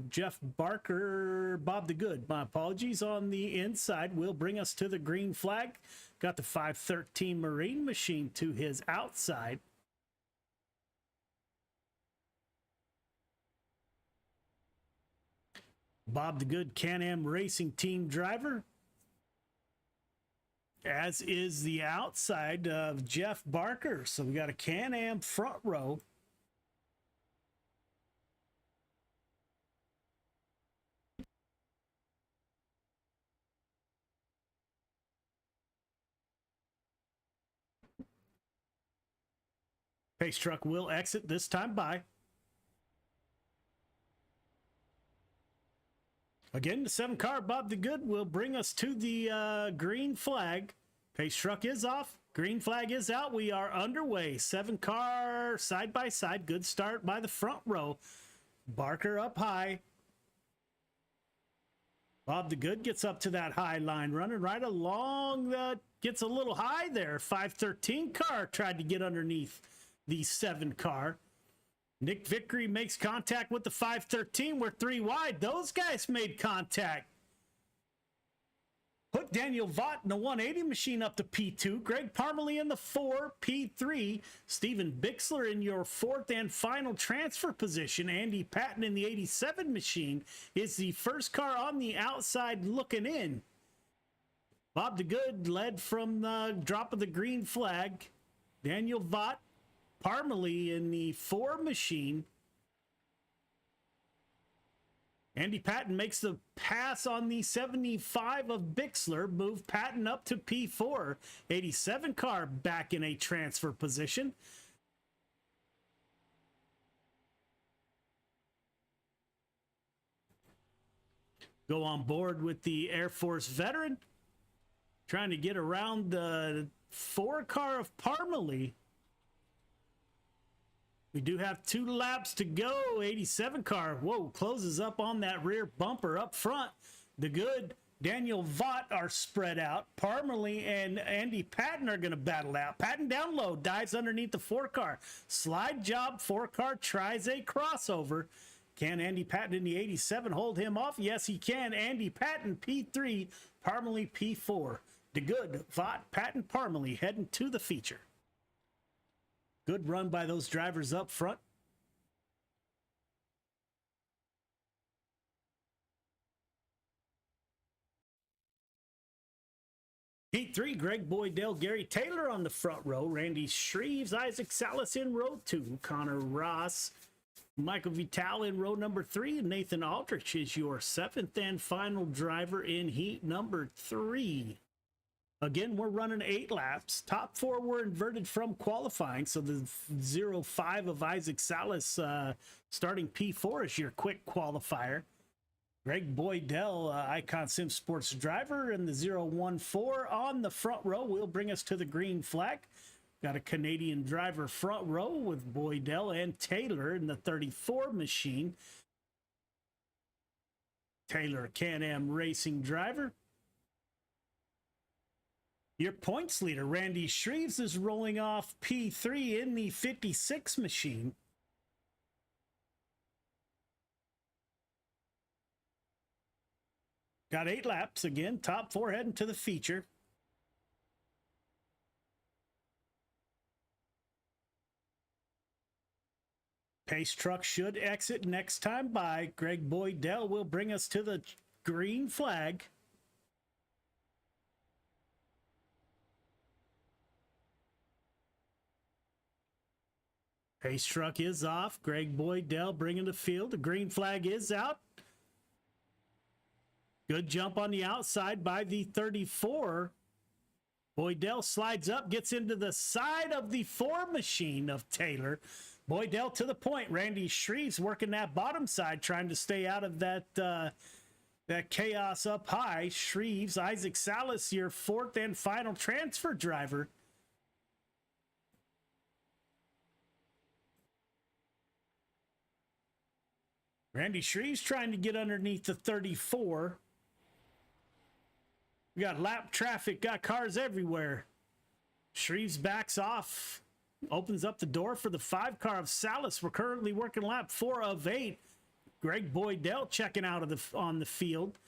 Jeff Barker, Bob the Good, my apologies, on the inside will bring us to the green flag. Got the 513 Marine Machine to his outside. Bob the Good Can-Am Racing Team driver, as is the outside of Jeff Barker. So we got a Can-Am front row. Pace truck will exit this time by. Again, the 7 car Bob the Good will bring us to the green flag. Pace truck is off. Green flag is out. We are underway. 7 car side by side. Good start by the front row. Barker up high. Bob the Good gets up to that high line, running right along. Gets a little high there. 513 car tried to get underneath the 7 car. Nick Vickery makes contact with the 513. We're 3 wide. Those guys made contact. Put Daniel Vaught in the 180 machine up to P2. Greg Parmalee in the 4, P3. Steven Bixler in your 4th and final transfer position. Andy Patton in the 87 machine is the first car on the outside looking in. Bob the Good led from the drop of the green flag. Daniel Vaught, Parmalee in the 4 machine. Andy Patton makes the pass on the 75 of Bixler. Move Patton up to P4. 87 car back in a transfer position. Go on board with the Air Force veteran. Trying to get around the 4 car of Parmalee. We do have 2 laps to go. 87 car, whoa, closes up on that rear bumper up front. The Good Daniel Vaught are spread out. Parmalee and Andy Patton are going to battle out. Patton down low, dives underneath the 4 car. Slide job, 4 car tries a crossover. Can Andy Patton in the 87 hold him off? Yes, he can. Andy Patton, P3, Parmalee, P4. The Good Vaught, Patton, Parmalee heading to the feature. Good run by those drivers up front. Heat 3, Greg Boydell, Gary Taylor on the front row. Randy Shreves, Isaac Salas in row 2. Connor Ross, Michael Vital in row number 3. And Nathan Aldrich is your 7th and final driver in heat number 3. Again, we're running 8 laps. Top 4 were inverted from qualifying. So the 05 of Isaac Salas starting P4 is your quick qualifier. Greg Boydell, Icon Sim Sports driver, and the 014 on the front row will bring us to the green flag. Got a Canadian driver front row with Boydell and Taylor in the 34 machine. Taylor, Can-Am Racing driver. Your points leader, Randy Shreves, is rolling off P3 in the 56 machine. Got 8 laps again. Top 4 heading to the feature. Pace truck should exit next time by. Greg Boydell will bring us to the green flag. Pace truck is off. Greg Boydell bringing the field. The green flag is out. Good jump on the outside by the 34. Boydell slides up, gets into the side of the 4 machine of Taylor. Boydell to the point. Randy Shreves working that bottom side, trying to stay out of that that chaos up high. Shreves, Isaac Salas, your fourth and final transfer driver. Randy Shreves trying to get underneath the 34. We got lap traffic, got cars everywhere. Shreves backs off, opens up the door for the 5 car of Salas. We're currently working lap 4 of 8. Greg Boydell checking out of on the field.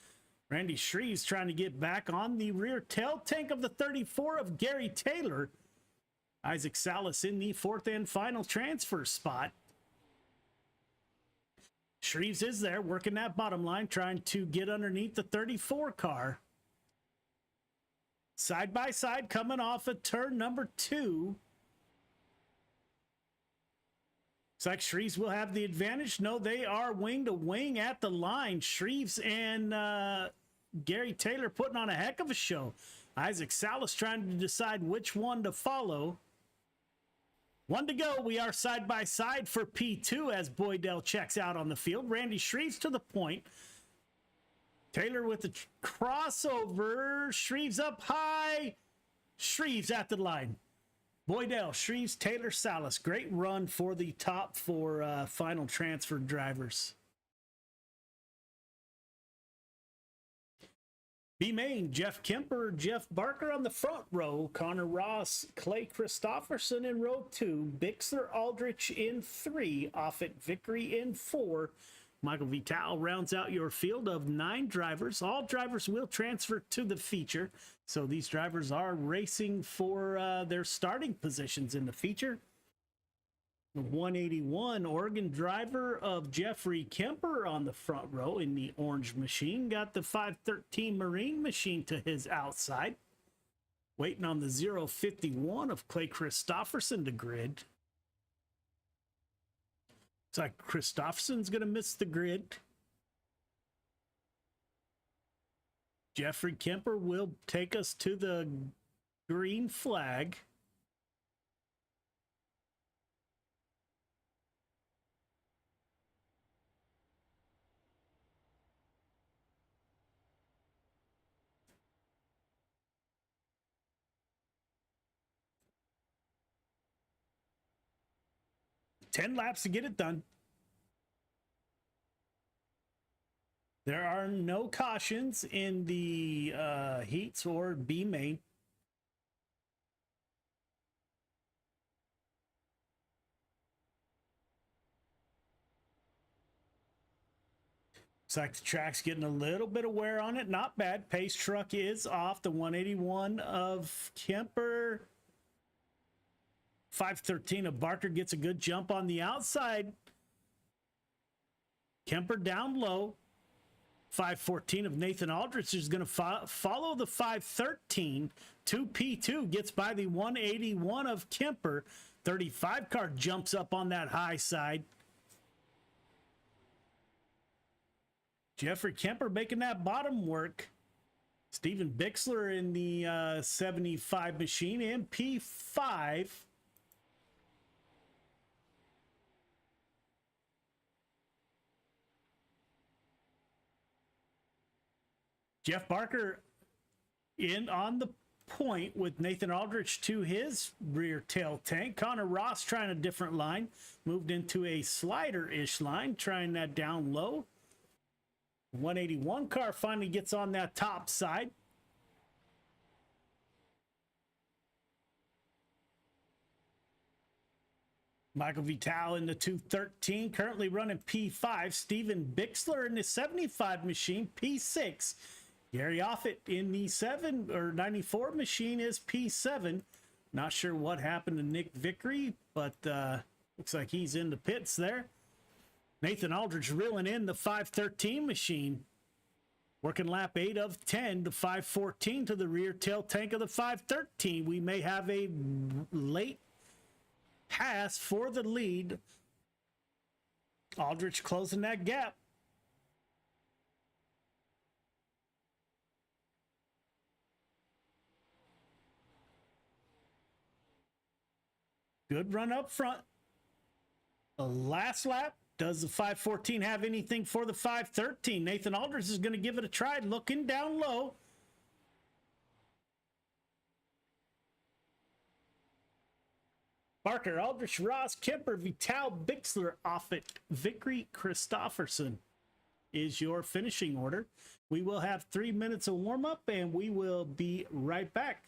Randy Shreves trying to get back on the rear tail tank of the 34 of Gary Taylor. Isaac Salas in the 4th and final transfer spot. Shreves is there working that bottom line, trying to get underneath the 34 car. Side by side, coming off of turn number 2. Looks like Shreves will have the advantage. No, they are wing to wing at the line. Shreves and Gary Taylor putting on a heck of a show. Isaac Salas trying to decide which one to follow. 1 to go. We are side by side for P2 as Boydell checks out on the field. Randy Shreves to the point. Taylor with the crossover. Shreves up high. Shreves at the line. Boydell, Shreves, Taylor, Salas. Great run for the top 4 final transfer drivers. B-Main, Jeff Kemper, Jeff Barker on the front row. Connor Ross, Clay Christopherson in row 2. Bixler Aldrich in 3. Offit Vickery in 4. Michael Vital rounds out your field of 9 drivers. All drivers will transfer to the feature. So these drivers are racing for their starting positions in the feature. The 181 Oregon driver of Jeffrey Kemper on the front row in the orange machine. Got the 513 Marine machine to his outside. Waiting on the 051 of Clay Christopherson to grid. Looks like Christopherson's going to miss the grid. Jeffrey Kemper will take us to the green flag. Ten laps to get it done. There are no cautions in the heats or B main. Looks like the track's getting a little bit of wear on it. Not bad. Pace truck is off. The 181 of Kemper. 513 of Barker gets a good jump on the outside. Kemper down low. 514 of Nathan Aldrich is going to follow the 513. 2P2 gets by the 181 of Kemper. 35 car jumps up on that high side. Jeffrey Kemper making that bottom work. Steven Bixler in the 75 machine. MP5. Jeff Barker in on the point with Nathan Aldrich to his rear tail tank. Connor Ross trying a different line. Moved into a slider-ish line, trying that down low. 181 car finally gets on that top side. Michael Vital in the 213, currently running P5. Steven Bixler in the 75 machine, P6. Gary Offit in the 94 machine is P7. Not sure what happened to Nick Vickery, but looks like he's in the pits there. Nathan Aldridge reeling in the 513 machine. Working lap 8 of 10, the 514 to the rear tail tank of the 513. We may have a late pass for the lead. Aldrich closing that gap. Good run up front. Last lap. Does the 514 have anything for the 513? Nathan Aldridge is going to give it a try, looking down low. Barker, Aldrich, Ross, Kemper, Vital, Bixler, Offit, Vickery, Christofferson is your finishing order. We will have 3 minutes of warm-up, and we will be right back.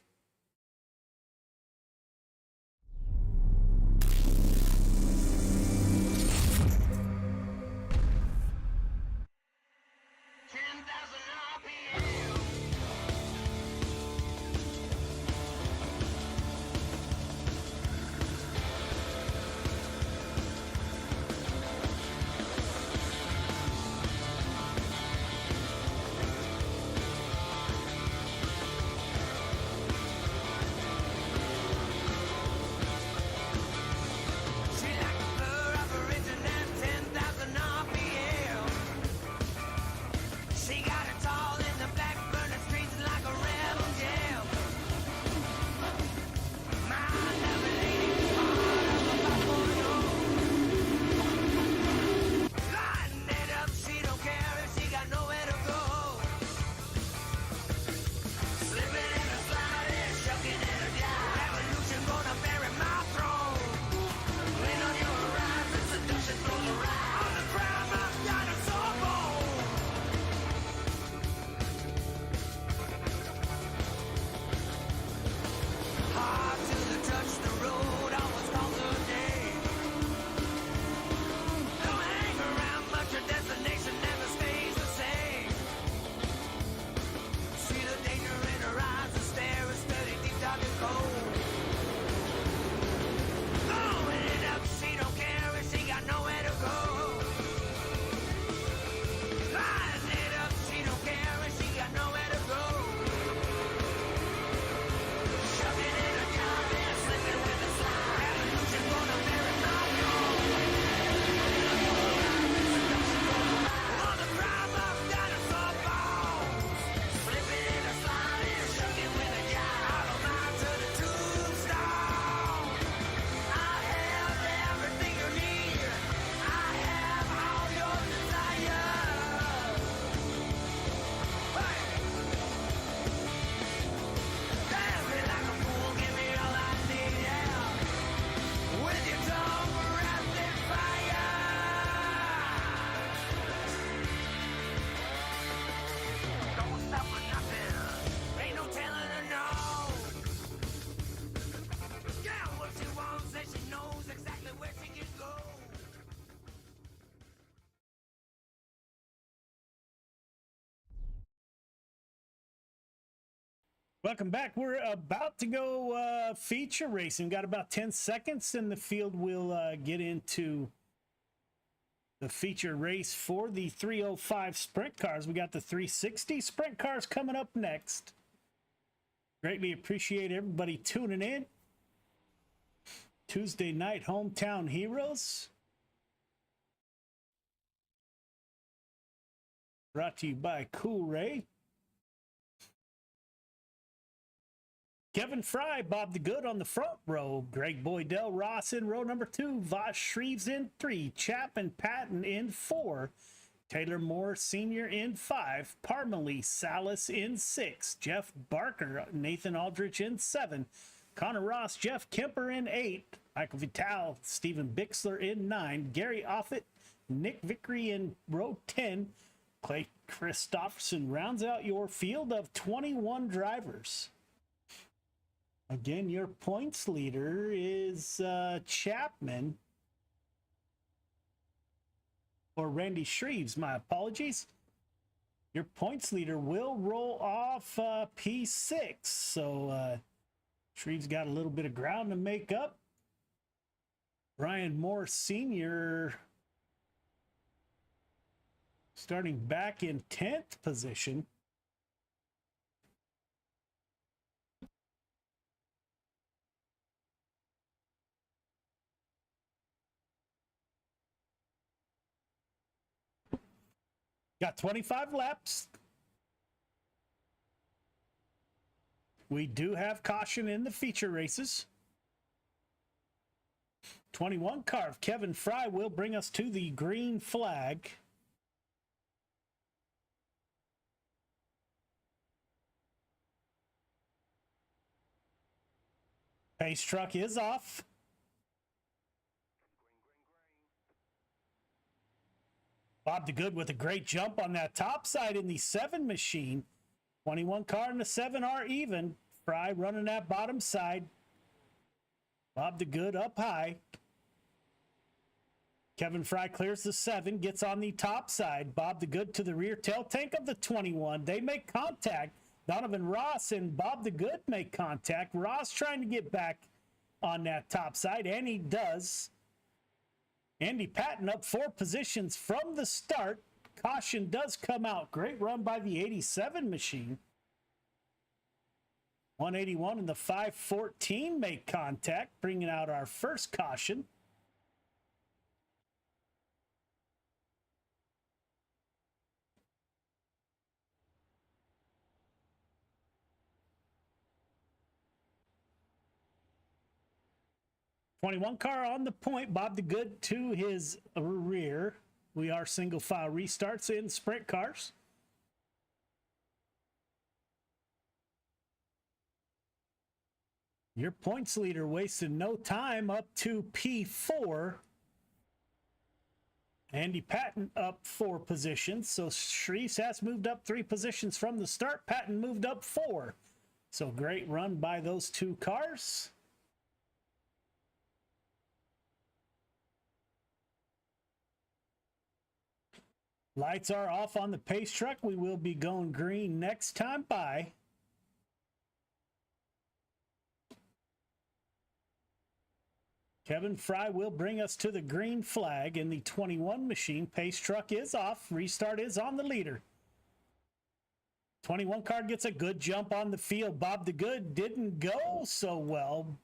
Welcome back. We're about to go feature racing. Got about 10 seconds, and the field will get into the feature race for the 305 sprint cars. We got the 360 sprint cars coming up next. Greatly appreciate everybody tuning in. Tuesday night hometown heroes. Brought to you by CoolRay. Kevin Fry, Bob the Good on the front row. Greg Boydell Ross in row number 2. Voss Shreves in 3. Chapman Patton in 4. Taylor Moore Sr. in 5. Parmalee Salas in 6. Jeff Barker, Nathan Aldrich in 7. Connor Ross, Jeff Kemper in 8. Michael Vital, Stephen Bixler in 9. Gary Offit, Nick Vickery in row 10. Clay Christofferson rounds out your field of 21 drivers. Again, your points leader is Chapman. Or Randy Shreves, my apologies. Your points leader will roll off P6. So Shreves got a little bit of ground to make up. Brian Moore Sr. starting back in 10th position. Got 25 laps. We do have caution in the feature races. 21 car of Kevin Fry will bring us to the green flag. Pace truck is off. Bob the Good with a great jump on that top side in the 7 machine. 21 car and the 7 are even. Fry running that bottom side. Bob the Good up high. Kevin Fry clears the 7, gets on the top side. Bob the Good to the rear tail tank of the 21. They make contact. Donovan Ross and Bob the Good make contact. Ross trying to get back on that top side, and he does. Andy Patton up 4 positions from the start. Caution does come out. Great run by the 87 machine. 181 and the 514 make contact, bringing out our first caution. '21 car on the point. Bob the Good to his rear. We are single file restarts in sprint cars. Your points leader wasted no time up to P4. Andy Patton up 4 positions. So Shreves has moved up 3 positions from the start. Patton moved up 4. So great run by those 2 cars. Lights are off on the pace truck. We will be going green next time by. Kevin Fry will bring us to the green flag in the 21 machine. Pace truck is off. Restart is on the leader. 21 car gets a good jump on the field. Bob the Good didn't go so well.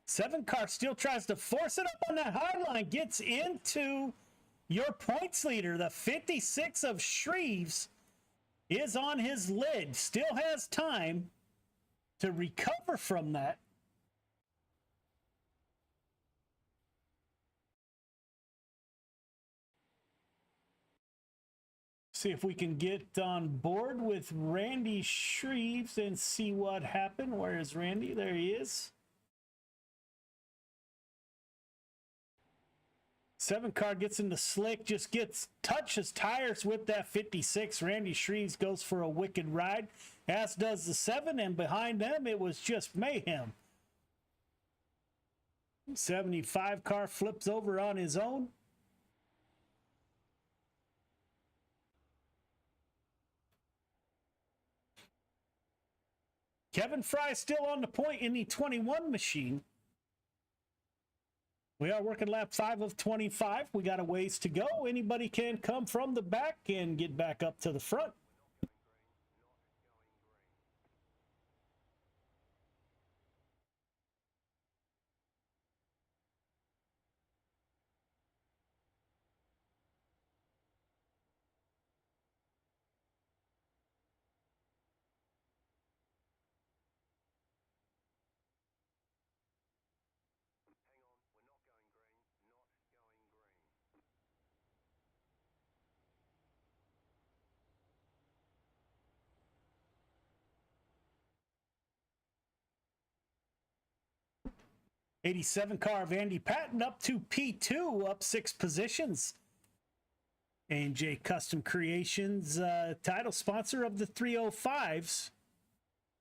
7 car still tries to force it up on that high line. Gets into your points leader. The 56 of Shreves is on his lid. Still has time to recover from that. See if we can get on board with Randy Shreves and see what happened. Where is Randy? There he is. 7 car gets into slick, just touches tires with that 56. Randy Shreves goes for a wicked ride, as does the 7, and behind them it was just mayhem. 75 car flips over on his own. Kevin Fry still on the point in the 21 machine. We are working lap 5 of 25. We got a ways to go. Anybody can come from the back and get back up to the front. '87 car of Andy Patton up to P2, up 6 positions. A&J Custom Creations, title sponsor of the 305s.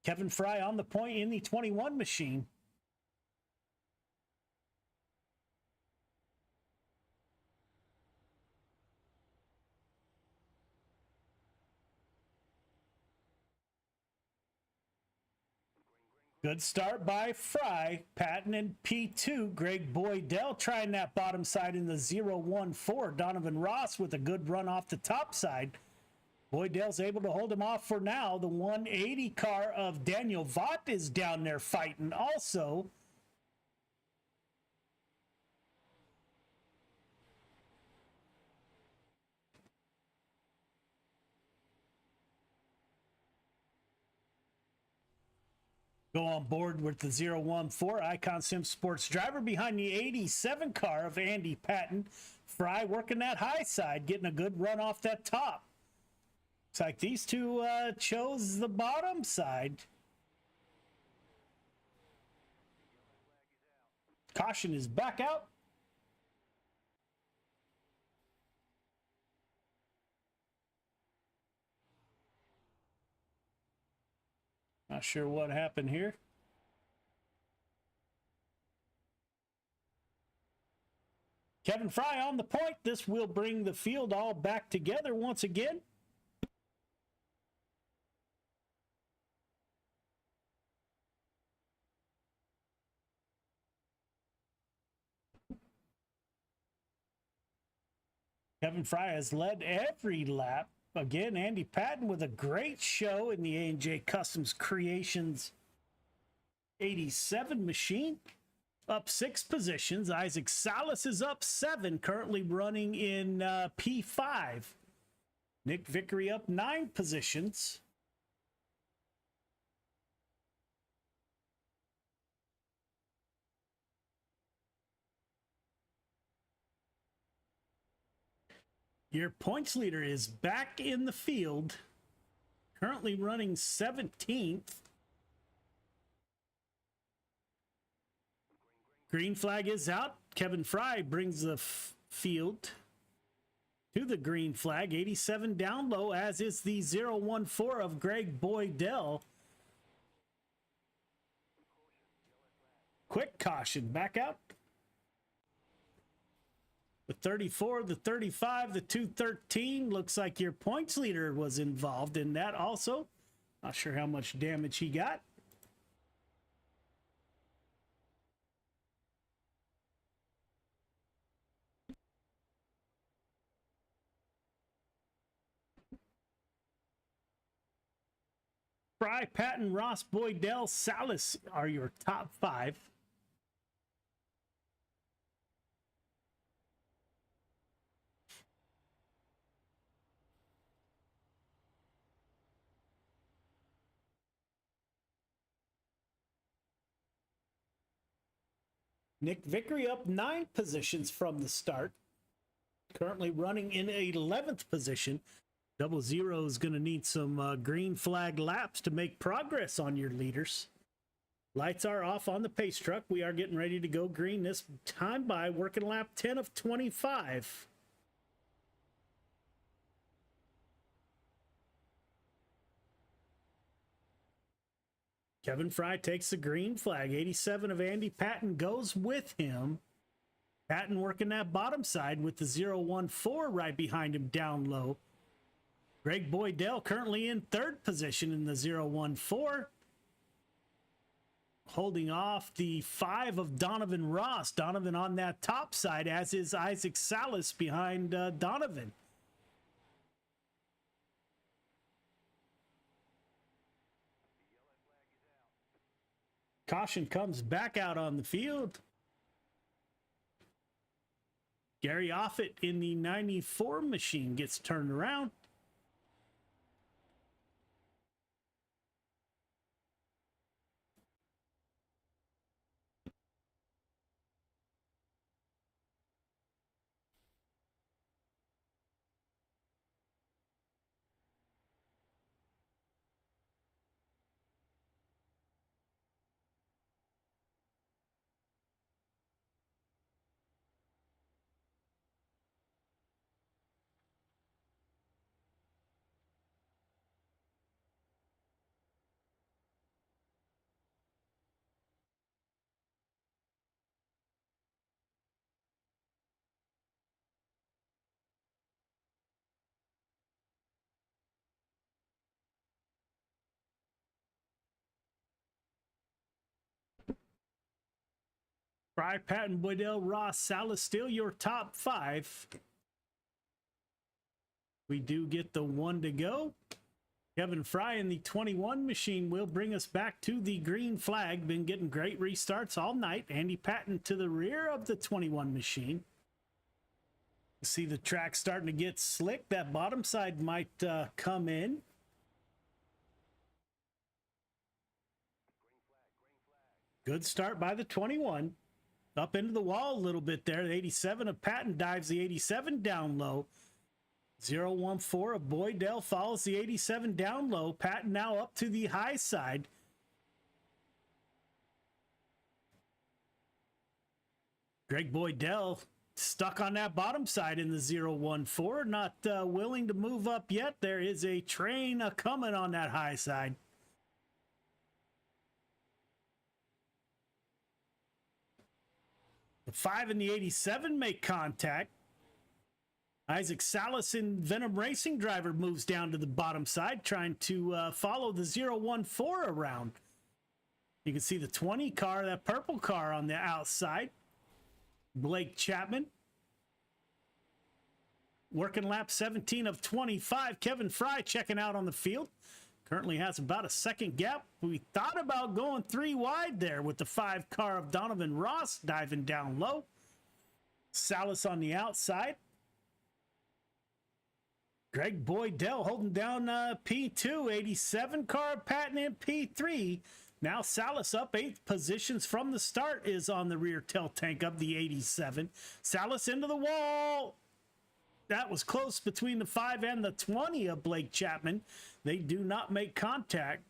Kevin Fry on the point in the 21 machine. Good start by Fry. Patton in P2. Greg Boydell trying that bottom side in the 014. Donovan Ross with a good run off the top side. Boydell's able to hold him off for now. The 180 car of Daniel Vaught is down there fighting also. Go on board with the 014 Icon Sim Sports driver behind the 87 car of Andy Patton. Fry working that high side, getting a good run off that top. Looks like these two chose the bottom side. Caution is back out. Not sure what happened here. Kevin Fry on the point. This will bring the field all back together once again. Kevin Fry has led every lap. Again, Andy Patton with a great show in the A&J Customs Creations 87 machine. Up 6 positions. Isaac Salas is up 7, currently running in P5. Nick Vickery up 9 positions. Your points leader is back in the field, currently running 17th. Green flag is out. Kevin Fry brings the field to the green flag. 87 down low, as is the 014 of Greg Boydell. Quick caution, back out. The 34, the 35, the 213. Looks like your points leader was involved in that also. Not sure how much damage he got. Fry, Patton, Ross, Boydell, Salas are your top 5. Nick Vickery up 9 positions from the start. Currently running in 11th position. 00 is going to need some green flag laps to make progress on your leaders. Lights are off on the pace truck. We are getting ready to go green this time by working lap 10 of 25. Kevin Fry takes the green flag. 87 of Andy Patton goes with him. Patton working that bottom side with the 014 right behind him down low. Greg Boydell currently in 3rd position in the 014. Holding off the 5 of Donovan Ross. Donovan on that top side, as is Isaac Salas behind Donovan. Caution comes back out on the field. Gary Offit in the 94 machine gets turned around. Fry, Patton, Boydell, Ross, Salas, still your top 5. We do get the 1 to go. Kevin Fry in the 21 machine will bring us back to the green flag. Been getting great restarts all night. Andy Patton to the rear of the 21 machine. See the track starting to get slick. That bottom side might come in. Good start by the 21. Up into the wall a little bit there. The 87 of Patton dives the 87 down low. 014 of Boydell follows the 87 down low. Patton now up to the high side. Greg Boydell stuck on that bottom side in the 014, not willing to move up yet. There is a train coming on that high side. The 5 and the 87 make contact. Isaac Salas in Venom Racing driver moves down to the bottom side, trying to follow the 014 around. You can see the 20 car, that purple car on the outside. Blake Chapman. Working lap 17 of 25. Kevin Fry checking out on the field. Currently has about a second gap. We thought about going 3 wide there with the 5 car of Donovan Ross diving down low. Salas on the outside. Greg Boydell holding down P2. 87 car Patton in P3. Now Salas up 8th positions from the start is on the rear tail tank of the 87. Salas into the wall. That was close between the 5 and the 20 of Blake Chapman. They do not make contact.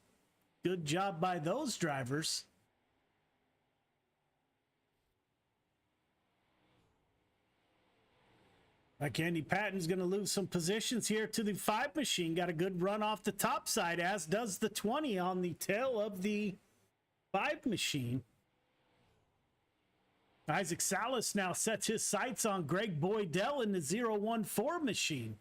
Good job by those drivers. Like Andy Patton's going to lose some positions here to the 5 machine. Got a good run off the top side, as does the 20 on the tail of the 5 machine. Isaac Salas now sets his sights on Greg Boydell in the 014 machine.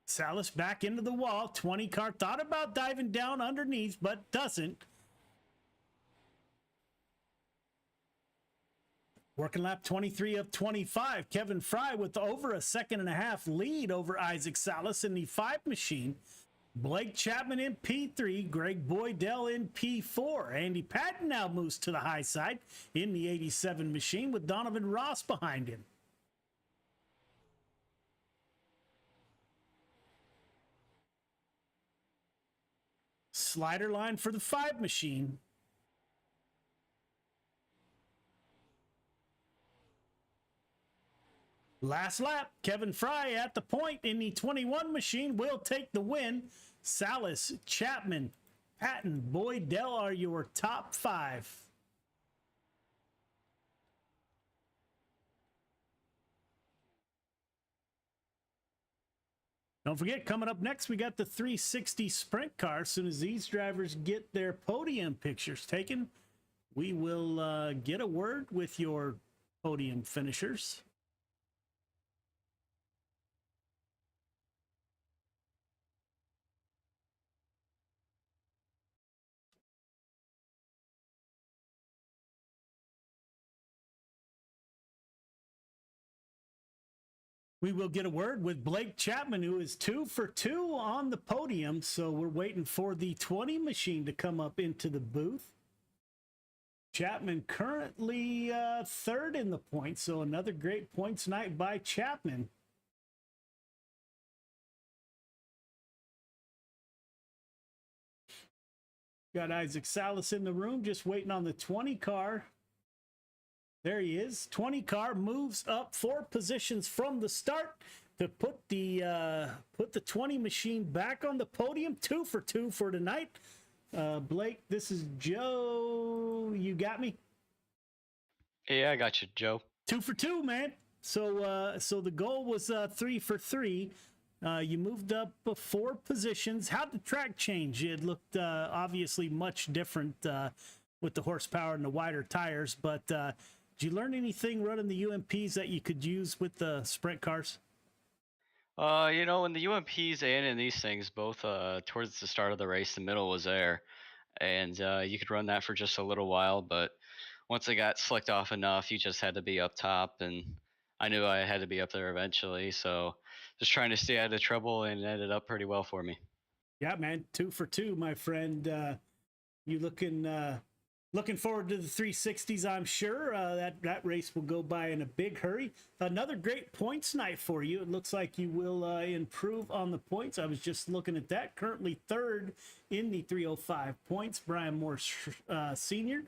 Salas back into the wall. 20 car thought about diving down underneath, but doesn't. Working lap 23 of 25. Kevin Fry with over a 1.5 lead over Isaac Salas in the 5 machine. Blake Chapman in P3. Greg Boydell in P4. Andy Patton now moves to the high side in the 87 machine with Donovan Ross behind him. Slider line for the 5 machine. Last lap, Kevin Fry at the point in the 21 machine will take the win. Salas, Chapman, Patton, Boydell are your top 5. Don't forget, coming up next, we got the 360 sprint car. As soon as these drivers get their podium pictures taken, we will get a word with your podium finishers. We will get a word with Blake Chapman, who is 2 for 2 on the podium. So we're waiting for the 20 machine to come up into the booth. Chapman currently 3rd in the points. So another great points night by Chapman. Got Isaac Salas in the room, just waiting on the 20 car. There he is. 20 car moves up 4 positions from the start to put the 20 machine back on the podium. 2 for 2 for tonight. Blake, this is Joe. You got me? Yeah, I got you, Joe. 2 for 2, man. So the goal was 3 for 3. You moved up 4 positions. How'd the track change? It looked obviously much different with the horsepower and the wider tires, but did you learn anything running the UMPs that you could use with the sprint cars? You know, in the UMPs and in these things, both towards the start of the race, the middle was there, and you could run that for just a little while, but once it got slicked off enough, you just had to be up top, and I knew I had to be up there eventually, so just trying to stay out of trouble, and it ended up pretty well for me. Yeah, man, 2 for 2, my friend. You looking Looking forward to the 360s, I'm sure. That race will go by in a big hurry. Another great points night for you. It looks like you will improve on the points. I was just looking at that. Currently third in the 305 points. Brian Morse Sr.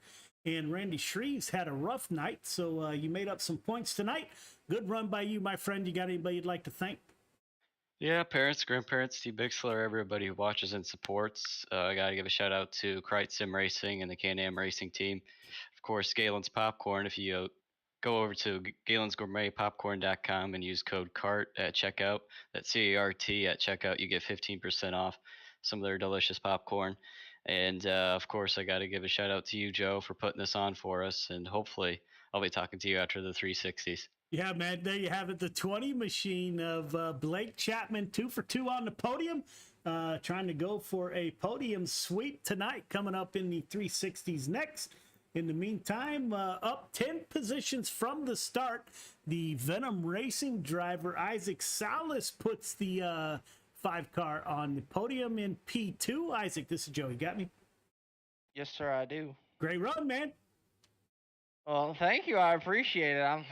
and Randy Shreves had a rough night, so you made up some points tonight. Good run by you, my friend. You got anybody you'd like to thank? Yeah, parents, grandparents, Steve Bixler, everybody who watches and supports. I got to give a shout out to Krite Sim Racing and the Can-Am Racing team. Of course, Galen's Popcorn. If you go over to galensgourmetpopcorn.com and use code CART at checkout, that's C-A-R-T at checkout, you get 15% off some of their delicious popcorn. And of course, I got to give a shout out to you, Joe, for putting this on for us. And hopefully, I'll be talking to you after the 360s. Yeah, man, there you have it. The 20 machine of Blake Chapman, 2 for 2 on the podium. Trying to go for a podium sweep tonight, coming up in the 360s next. In the meantime, up 10 positions from the start, the Venom Racing driver Isaac Salas puts the 5 car on the podium in P2. Isaac, this is Joe. You got me? Yes, sir, I do. Great run, man. Well, thank you. I appreciate it. I'm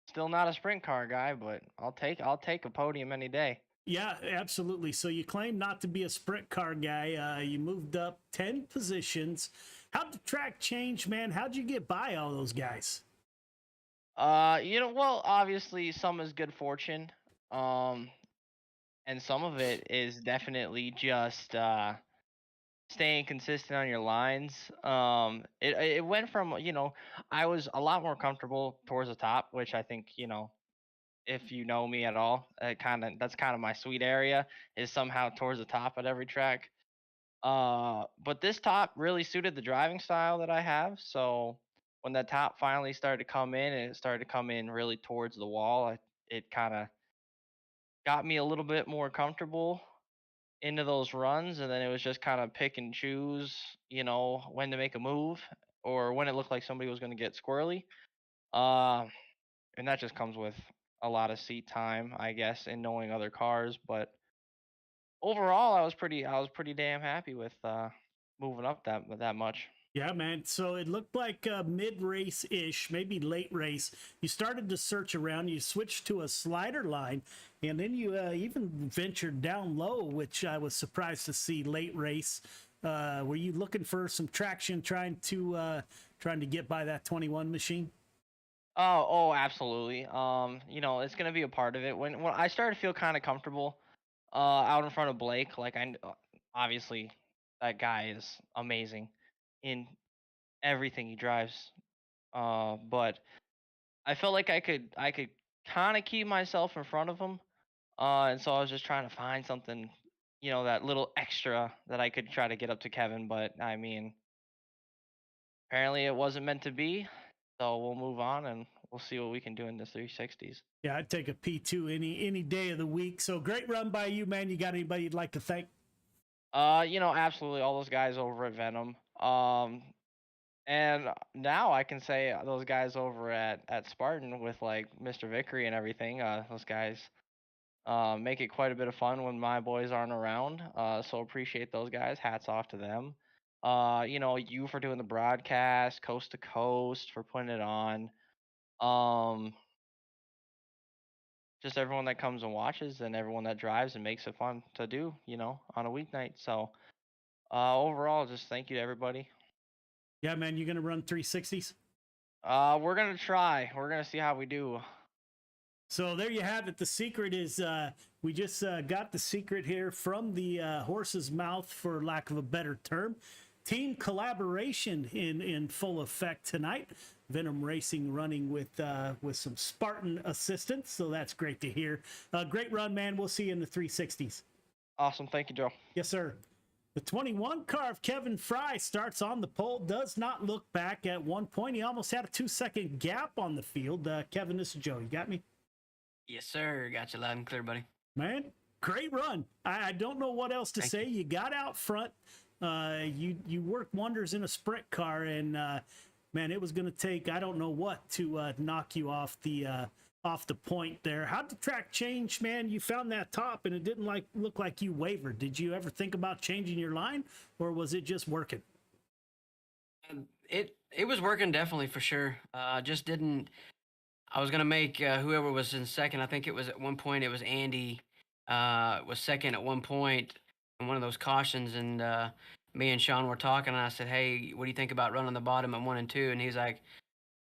still not a sprint car guy, but I'll take a podium any day. Yeah, absolutely. So you claim not to be a sprint car guy. You moved up 10 positions. How'd the track change, man? How'd you get by all those guys? Well, obviously some is good fortune. And some of it is definitely just staying consistent on your lines. It went from, I was a lot more comfortable towards the top, which I think, if you know me at all, that's kind of my sweet area, is somehow towards the top at every track. But this top really suited the driving style that I have. So when that top finally started to come in, and it started to come in really towards the wall, it kind of got me a little bit more comfortable into those runs, and then it was just kind of pick and choose, when to make a move or when it looked like somebody was going to get squirrely. And that just comes with a lot of seat time, I guess, and knowing other cars. But overall, I was pretty damn happy with moving up that much. Yeah, man. So it looked like mid-race-ish, maybe late race. You started to search around. You switched to a slider line, and then you even ventured down low, which I was surprised to see late race. Were you looking for some traction, trying to get by that 21 machine? Oh, absolutely. It's gonna be a part of it. When I started to feel kind of comfortable, out in front of Blake, like obviously that guy is amazing in everything he drives. But I felt like I could kind of keep myself in front of him. And so I was just trying to find something, that little extra that I could try to get up to Kevin. But I mean, apparently it wasn't meant to be. So we'll move on and we'll see what we can do in the 360s. Yeah, I'd take a P2 any day of the week. So great run by you, man. You got anybody you'd like to thank? Absolutely all those guys over at Venom. And now I can say those guys over at Spartan with like Mr. Vickery and everything. Those guys make it quite a bit of fun when my boys aren't around. So appreciate those guys. Hats off to them. You for doing the broadcast, coast to coast, for putting it on. Just everyone that comes and watches, and everyone that drives and makes it fun to do, on a weeknight. So overall, just thank you to everybody. Yeah, man, you gonna run 360s? We're gonna try. We're gonna see how we do. So there you have it. The secret is we just got the secret here from the horse's mouth, for lack of a better term. Team collaboration in full effect tonight. Venom Racing running with some Spartan assistance, so that's great to hear. Great run, man. We'll see you in the 360s. Awesome. Thank you, Joe. Yes, sir. The 21 car of Kevin Fry starts on the pole, does not look back. At one point, he almost had a 2-second gap on the field. Kevin, this is Joe. You got me? Yes, sir. Got you loud and clear, buddy. Man, great run. I don't know what else to say. You got out front. You worked wonders in a sprint car, and man, it was going to take I don't know what to knock you off the point there. How'd the track change, man? You found that top, and it didn't look like you wavered. Did you ever think about changing your line, or was it just working? It was working definitely for sure. Just didn't. I was gonna make whoever was in second. I think it was at one point. It was Andy. Was second at one point in one of those cautions, and me and Sean were talking, and I said, "Hey, what do you think about running the bottom at 1 and 2?" And he's like,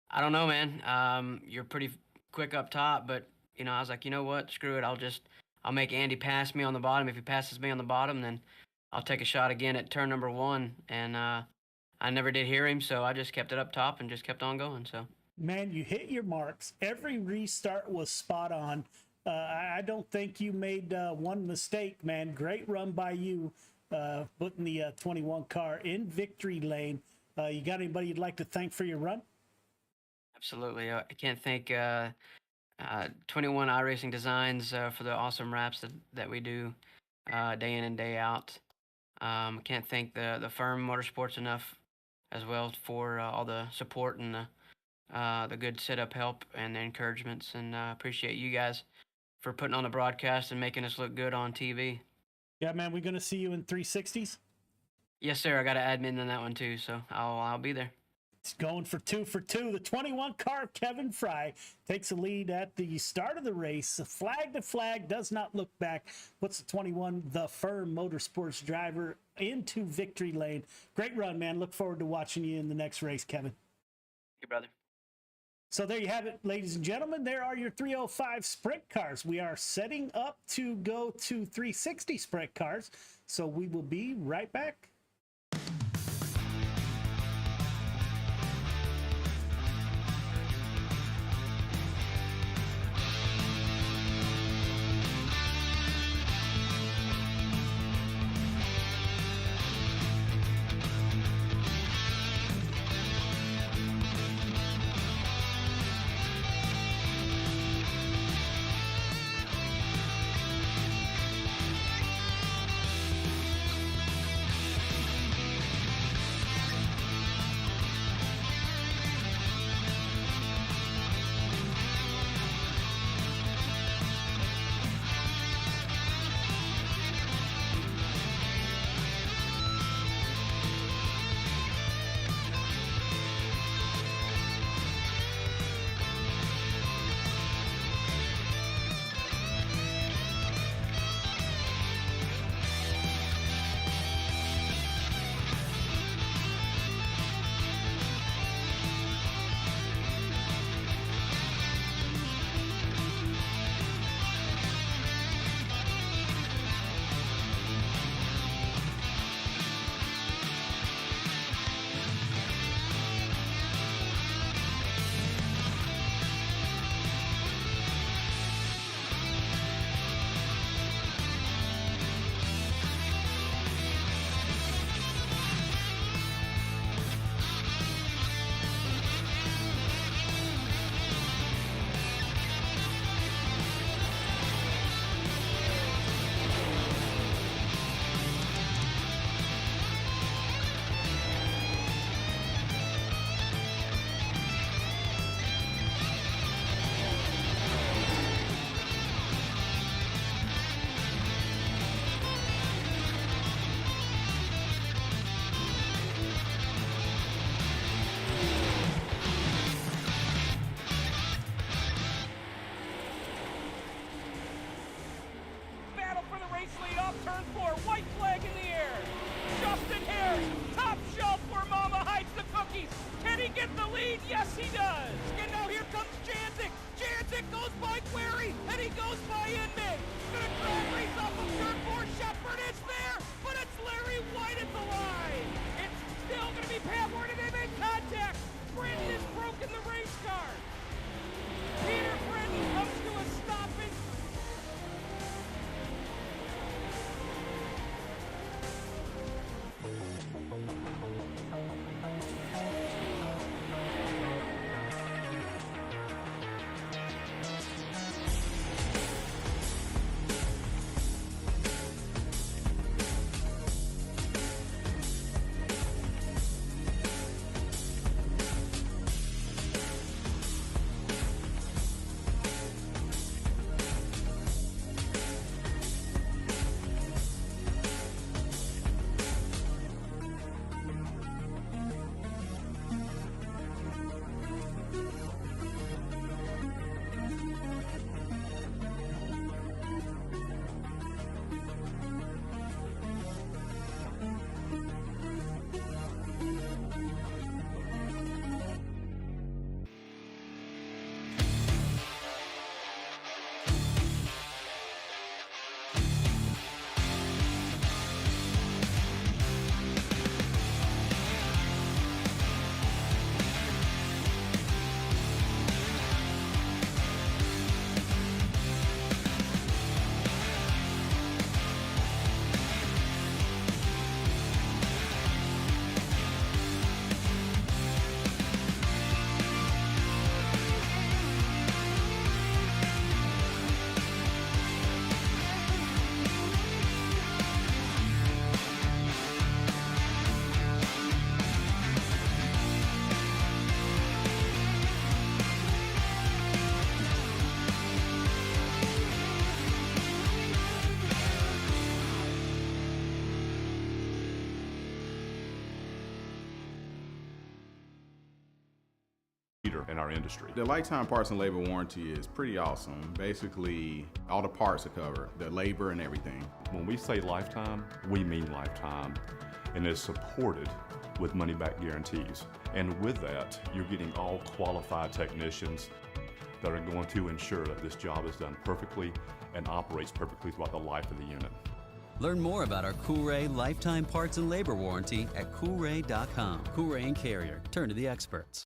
"I don't know, man. You're pretty quick up top, but I was like, you know what? Screw it. I'll make Andy pass me on the bottom. If he passes me on the bottom, then I'll take a shot again at turn number 1." And I never did hear him, so I just kept it up top and just kept on going. So. Man, you hit your marks. Every restart was spot on. I don't think you made one mistake, man. Great run by you, putting the 21 car in victory lane. You got anybody you'd like to thank for your run? Absolutely. I can't thank 21 iRacing Designs for the awesome wraps that we do day in and day out. Can't thank the firm Motorsports enough as well for all the support and the good setup help and the encouragements, and appreciate you guys for putting on the broadcast and making us look good on TV. Yeah, man, we're gonna see you in 360s. Yes, sir. I got to admin in that one too, so I'll be there. It's going for 2 for 2. The 21 car, Kevin Fry, takes the lead at the start of the race. Flag to flag, does not look back. Puts the 21, the firm Motorsports driver, into victory lane. Great run, man. Look forward to watching you in the next race, Kevin. Thank you, brother. So there you have it, ladies and gentlemen. There are your 305 sprint cars. We are setting up to go to 360 sprint cars. So we will be right back. leader in our industry. The lifetime parts and labor warranty is pretty awesome. Basically, all the parts are covered, the labor and everything. When we say lifetime, we mean lifetime, and it's supported with money-back guarantees. And with that, you're getting all qualified technicians that are going to ensure that this job is done perfectly and operates perfectly throughout the life of the unit. Learn more about our CoolRay lifetime parts and labor warranty at CoolRay.com. CoolRay and Carrier. Turn to the experts.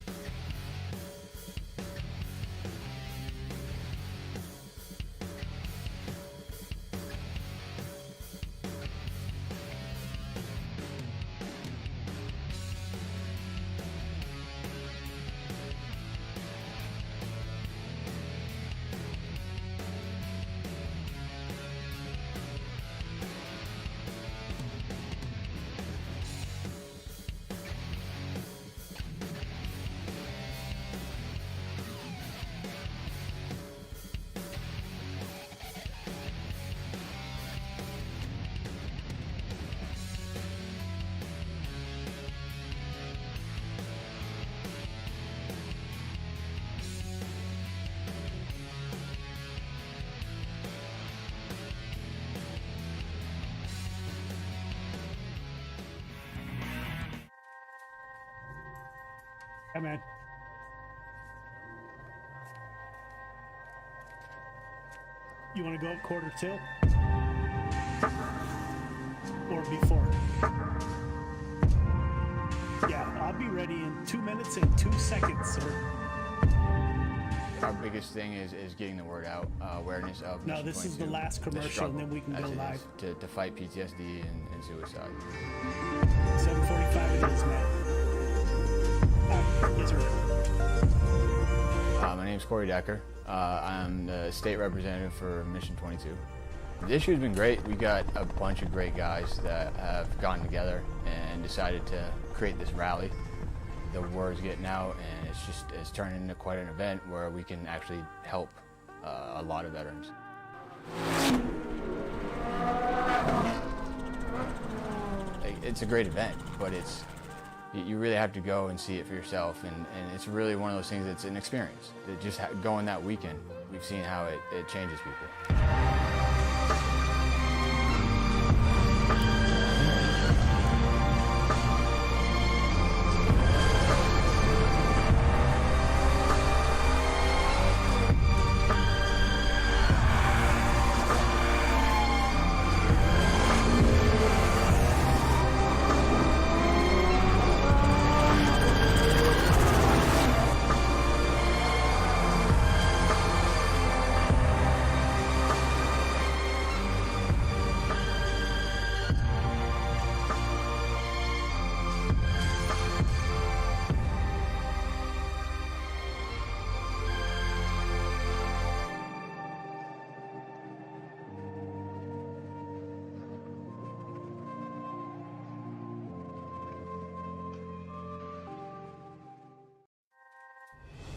Come in. You want to go up quarter till? Or before? Yeah, I'll be ready in 2 minutes and 2 seconds, sir. Our biggest thing is getting the word out, awareness of No, this is the last commercial, and then we can go live. To fight PTSD and suicide. 7:45 it is, man. Yes, sir. My name's Corey Decker. I'm the state representative for Mission 22. This year's been great. We got a bunch of great guys that have gotten together and decided to create this rally. The word's getting out, and it's turned into quite an event where we can actually help a lot of veterans. It's a great event, but you really have to go and see it for yourself, and it's really one of those things that's an experience. That just going that weekend, we've seen how it changes people.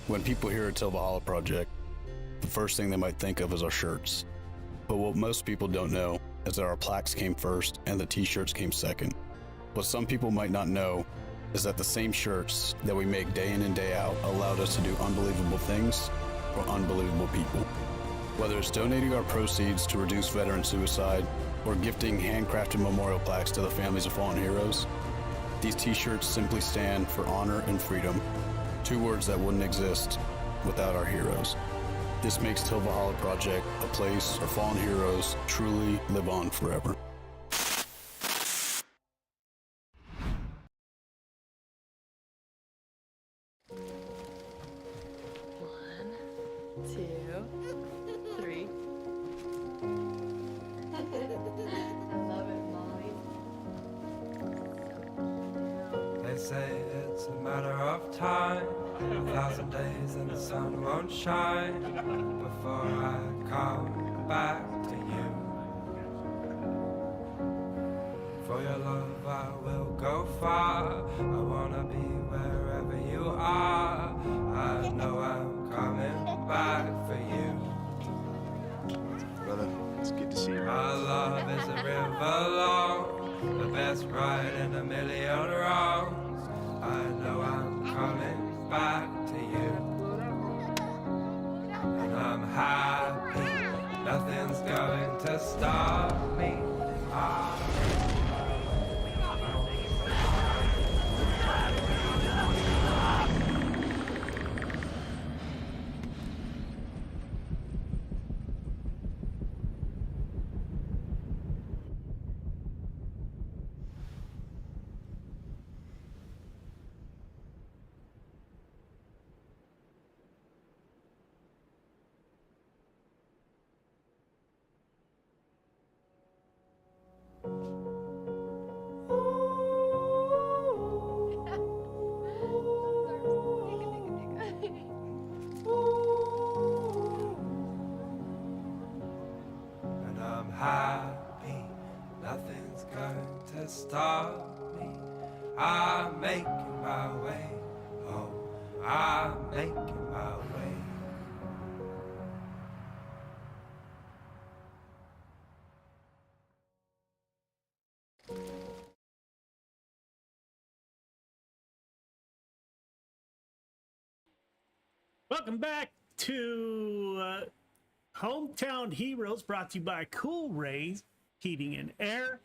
When people hear a Till Valhalla project, the first thing they might think of is our shirts. But what most people don't know is that our plaques came first and the t-shirts came second. What some people might not know is that the same shirts that we make day in and day out allowed us to do unbelievable things for unbelievable people. Whether it's donating our proceeds to reduce veteran suicide or gifting handcrafted memorial plaques to the families of fallen heroes, these t-shirts simply stand for honor and freedom. Two words that wouldn't exist without our heroes. This makes Till Valhalla Project a place our fallen heroes truly live on forever. They say it's a matter of time, 1,000 days and the sun won't shine before I come back to you. For your love I will go far, I wanna be wherever you are. I know I'm coming back for you. Brother, it's good to see you. Our love is a river long, the best ride in a million wrongs. I know I'm coming back to you. happy. Nothing's going to stop me. And I'm happy, nothing's going to stop me. I'm making my way home. I'm making my way. Welcome back to Hometown Heroes, brought to you by CoolRay Heating and Air.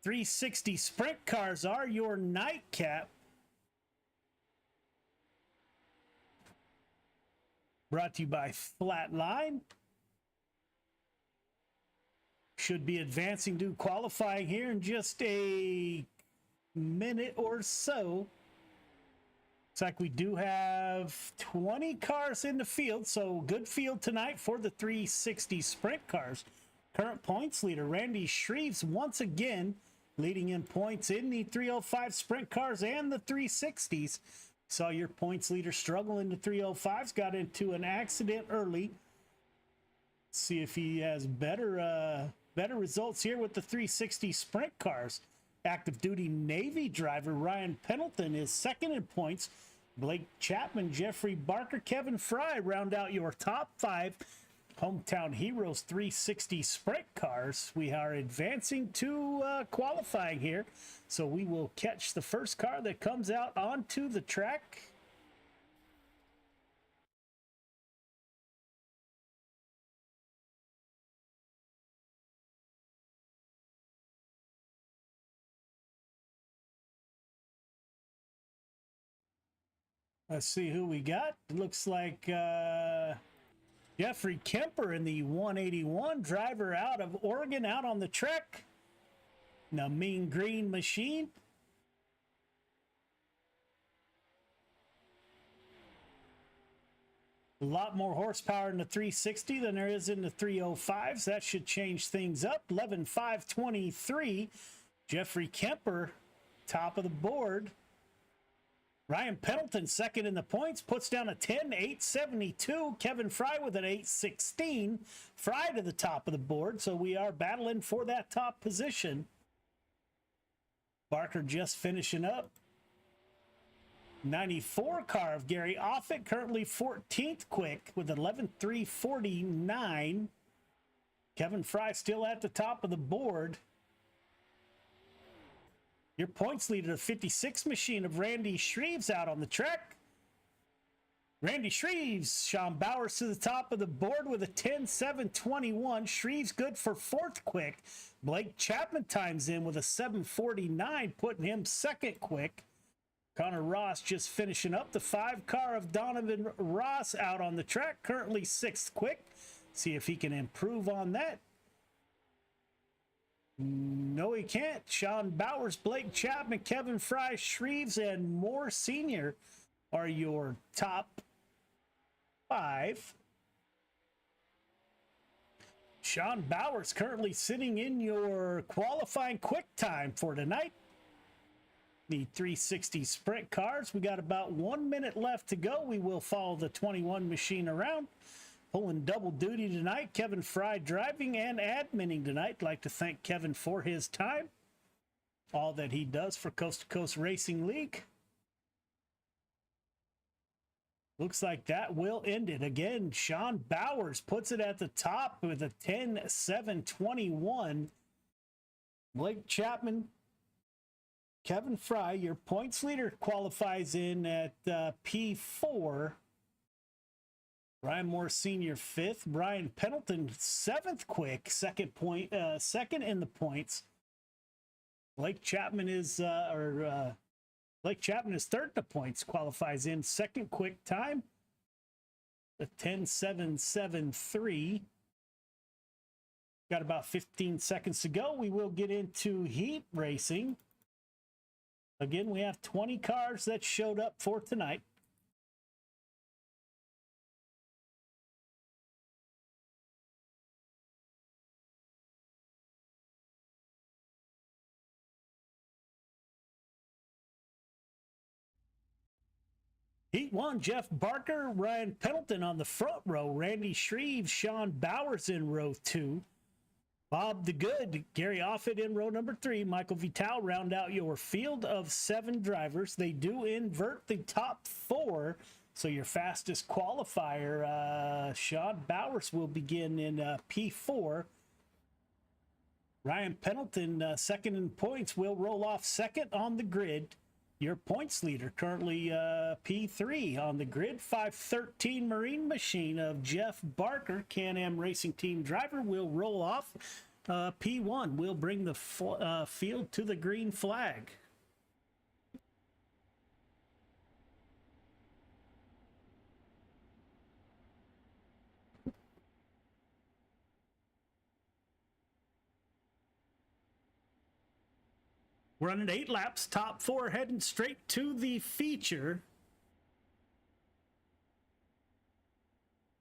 360 Sprint Cars are your nightcap. Brought to you by Flatline. Should be advancing to qualifying here in just a minute or so. Looks like we do have 20 cars in the field, so good field tonight for the 360 Sprint Cars. Current points leader Randy Shreves once again leading in points in the 305 Sprint Cars and the 360s. Saw your points leader struggle in the 305s, got into an accident early. See if he has better results here with the 360 Sprint Cars. Active duty Navy driver Ryan Pendleton is second in points. Blake Chapman, Jeffrey Barker, Kevin Fry round out your top 5 Hometown Heroes 360 Sprint Cars. We are advancing to qualifying here, so we will catch the first car that comes out onto the track. Let's see who we got. It looks like Jeffrey Kemper in the 181, driver out of Oregon, out on the track. The Mean Green Machine. A lot more horsepower in the 360 than there is in the 305s. That should change things up. 11.523. Jeffrey Kemper, top of the board. Ryan Pendleton second in the points, puts down a 10.872. Kevin Fry with an 8.16. Fry to the top of the board, so we are battling for that top position. Barker just finishing up. 94 car of Gary Offit, currently 14th quick with 11.349. Kevin Fry still at the top of the board. Your points leader, the 56 machine of Randy Shreves out on the track. Randy Shreves, Sean Bowers to the top of the board with a 10.721. Shreves good for 4th quick. Blake Chapman times in with a 7.49, putting him 2nd quick. Connor Ross just finishing up. The 5 car of Donovan Ross out on the track, currently 6th quick. See if he can improve on that. No, he can't. Sean Bowers, Blake Chapman, Kevin Fry, Shreves, and Moore Sr. are your top 5. Sean Bowers currently sitting in your qualifying quick time for tonight. The 360 Sprint Cars. We got about 1 minute left to go. We will follow the 21 machine around. Pulling double duty tonight. Kevin Fry driving and adminning tonight. Like to thank Kevin for his time. All that he does for Coast to Coast Racing League. Looks like that will end it. Again, Sean Bowers puts it at the top with a 10.721. Blake Chapman, Kevin Fry, your points leader, qualifies in at P4. Brian Moore Sr. 5th. Brian Pendleton 7th quick. Second in the points. Blake Chapman is Blake Chapman is 3rd in the points. Qualifies in 2nd quick time. A 10.773. Got about 15 seconds to go. We will get into heat racing. Again, we have 20 cars that showed up for tonight. Heat 1, Jeff Barker, Ryan Pendleton on the front row. Randy Shreve, Sean Bowers in row 2. Bob the Good, Gary Offit in row number 3. Michael Vital round out your field of 7 drivers. They do invert the top 4. So your fastest qualifier, Sean Bowers, will begin in P4. Ryan Pendleton, 2nd in points, will roll off 2nd on the grid. Your points leader, currently P3 on the grid. 513 Marine Machine of Jeff Barker, Can-Am Racing Team driver, will roll off. P1 will bring the field to the green flag. We're running 8 laps, top 4 heading straight to the feature.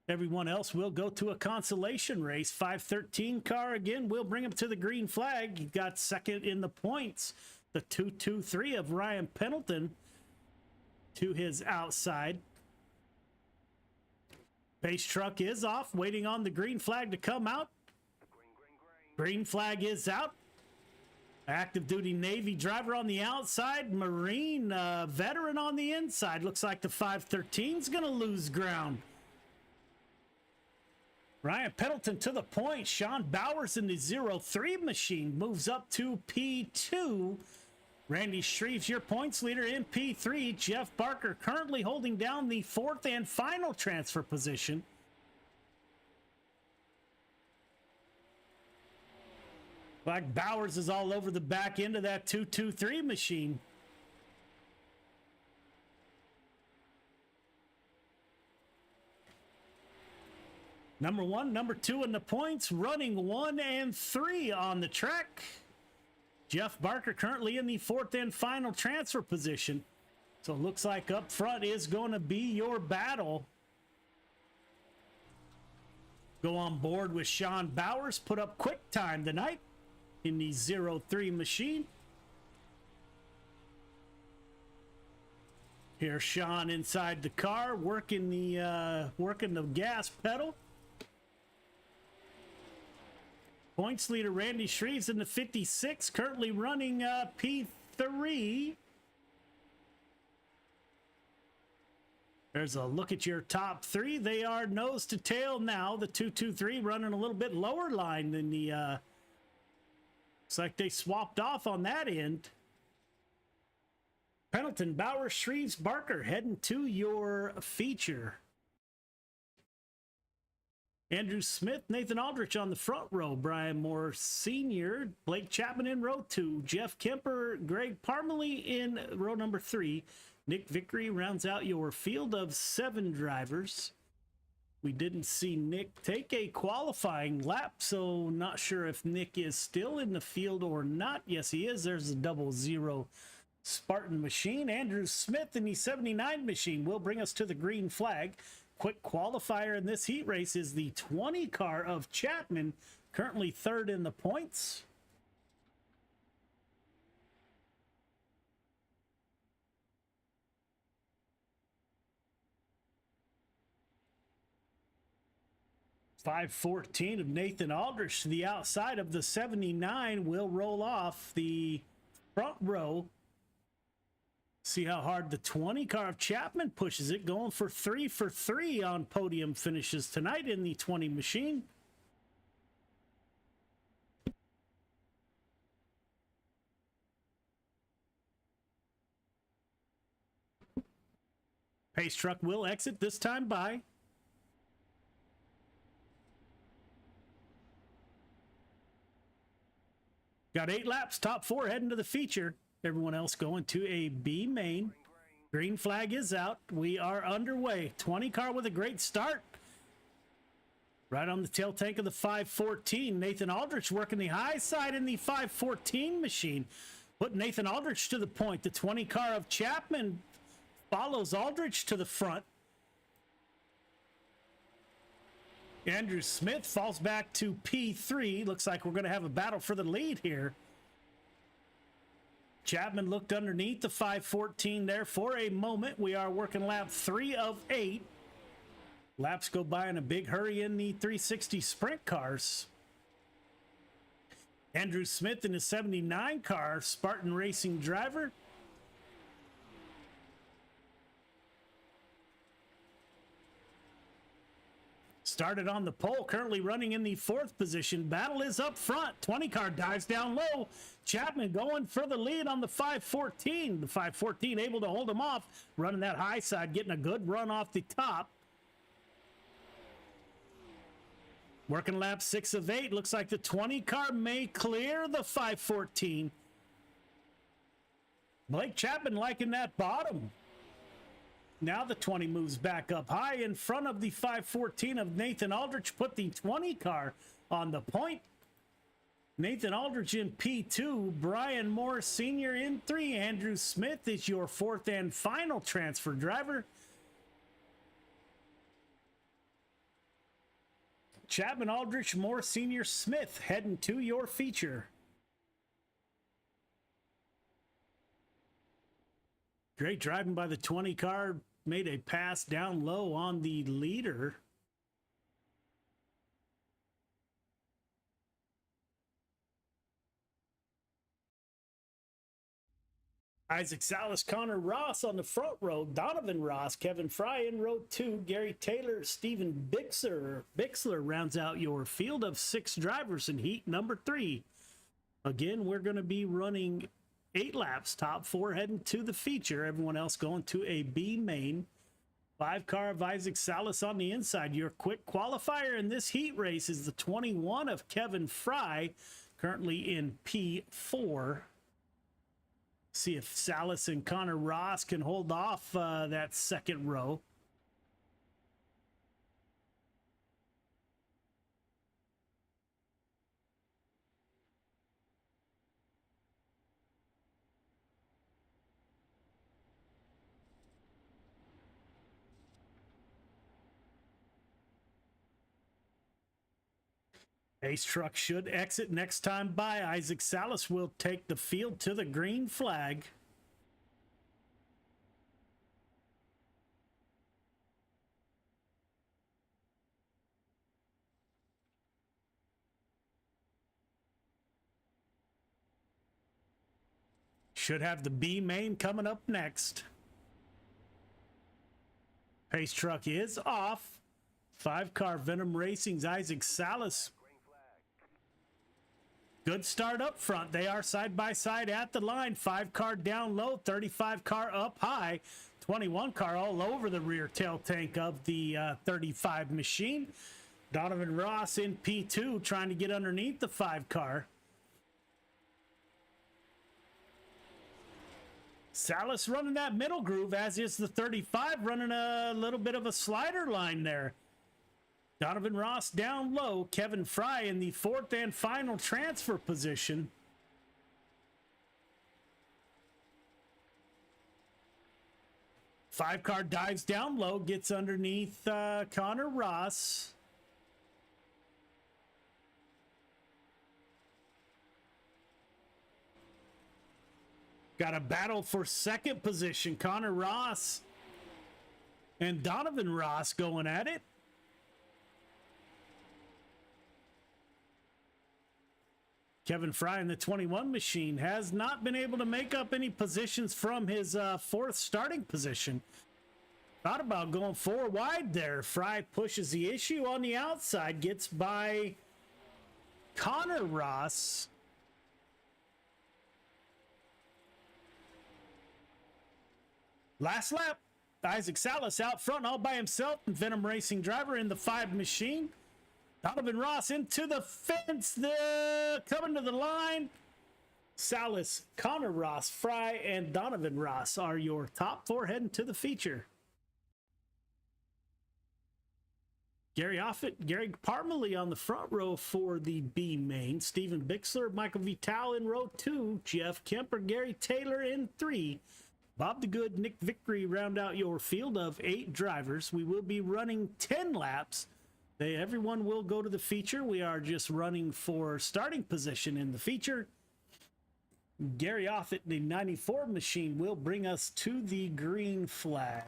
Everyone else will go to a consolation race. 513 car again will bring him to the green flag. He got 2nd in the points. The 223 of Ryan Pendleton to his outside. Base truck is off, waiting on the green flag to come out. Green flag is out. Active duty Navy driver on the outside. Marine veteran on the inside. Looks like the 513 is going to lose ground. Ryan Pendleton to the point. Sean Bowers in the 03 machine moves up to P2. Randy Shreve's your points leader in P3. Jeff Barker currently holding down the 4th and final transfer position. Like Bowers is all over the back end of that 223 machine. Number 1, number 2 in the points, running 1 and 3 on the track. Jeff Barker currently in the 4th and final transfer position. So it looks like up front is going to be your battle. Go on board with Sean Bowers, put up quick time tonight in the 03 machine. Here's Sean inside the car working the gas pedal. Points leader Randy Shreves in the 56, currently running P3. There's a look at your top 3. They are nose to tail now. The 223 running a little bit lower line than the looks like they swapped off on that end. Pendleton, Bauer, Shreves, Barker heading to your feature. Andrew Smith, Nathan Aldrich on the front row. Brian Moore Sr., Blake Chapman in row 2. Jeff Kemper, Greg Parmalee in row number 3. Nick Vickery rounds out your field of 7 drivers. We didn't see Nick take a qualifying lap, so not sure if Nick is still in the field or not. Yes, he is. There's a 00 Spartan machine. Andrew Smith in the 79 machine will bring us to the green flag. Quick qualifier in this heat race is the 20 car of Chapman, currently 3rd in the points. .514 of Nathan Aldrich to the outside of the 79 will roll off the front row. See how hard the 20 car of Chapman pushes it, going for 3 for 3 on podium finishes tonight in the 20 machine. Pace truck will exit this time by. Got 8 laps, top 4 heading to the feature. Everyone else going to a B main. Green flag is out. We are underway. 20 car with a great start. Right on the tail tank of the 514. Nathan Aldrich working the high side in the 514 machine. Put Nathan Aldrich to the point. The 20 car of Chapman follows Aldrich to the front. Andrew Smith falls back to P3. Looks like we're going to have a battle for the lead here. Chapman looked underneath the 514 there for a moment. We are working lap 3 of 8. Laps go by in a big hurry in the 360 sprint cars. Andrew Smith in his 79 car, Spartan Racing driver. Started on the pole, currently running in the 4th position. Battle is up front. 20 car dives down low. Chapman going for the lead on the 514. The 514 able to hold him off, running that high side, getting a good run off the top. Working lap 6 of 8. Looks like the 20 car may clear the 514. Blake Chapman liking that bottom. Now the 20 moves back up high in front of the 514 of Nathan Aldrich. Put the 20 car on the point. Nathan Aldrich in P2. Brian Moore Sr. in 3. Andrew Smith is your 4th and final transfer driver. Chapman, Aldrich, Moore Sr., Smith heading to your feature. Great driving by the 20 car. Made a pass down low on the leader. Isaac Salas, Connor Ross on the front row. Donovan Ross, Kevin Fry in row 2. Gary Taylor, Stephen Bixler rounds out your field of 6 drivers in heat number 3. Again, we're going to be running 8 laps, top 4 heading to the feature. Everyone else going to a B main. 5 car of Isaac Salas on the inside. Your quick qualifier in this heat race is the 21 of Kevin Fry, currently in P4. See if Salas and Connor Ross can hold off that second row. Ace truck should exit next time by. Isaac Salas will take the field to the green flag. Should have the B main coming up next. Pace truck is off. 5 car Venom Racing's Isaac Salas. Good start up front. They are side by side at the line. 5 car down low, 35 car up high, 21 car all over the rear tail tank of the 35 machine. Donovan Ross in P2 trying to get underneath the 5 car. Salas running that middle groove, as is the 35, running a little bit of a slider line there. Donovan Ross down low. Kevin Fry in the 4th and final transfer position. Five car dives down low, gets underneath Connor Ross. Got a battle for second position. Connor Ross and Donovan Ross going at it. Kevin Fry in the 21 machine has not been able to make up any positions from his 4th starting position. Thought about going 4 wide there. Fry pushes the issue on the outside, gets by Connor Ross. Last lap, Isaac Salas out front all by himself. Venom Racing driver in the 5 machine. Donovan Ross into the fence, coming to the line. Salas, Connor Ross, Fry, and Donovan Ross are your top 4 heading to the feature. Gary Offit, Gary Parmalee on the front row for the B main. Stephen Bixler, Michael Vital in row 2. Jeff Kemper, Gary Taylor in 3. Bob the Good, Nick Vickery round out your field of 8 drivers. We will be running 10 laps. Everyone will go to the feature. We are just running for starting position in the feature. Gary Offit, the 94 machine, will bring us to the green flag.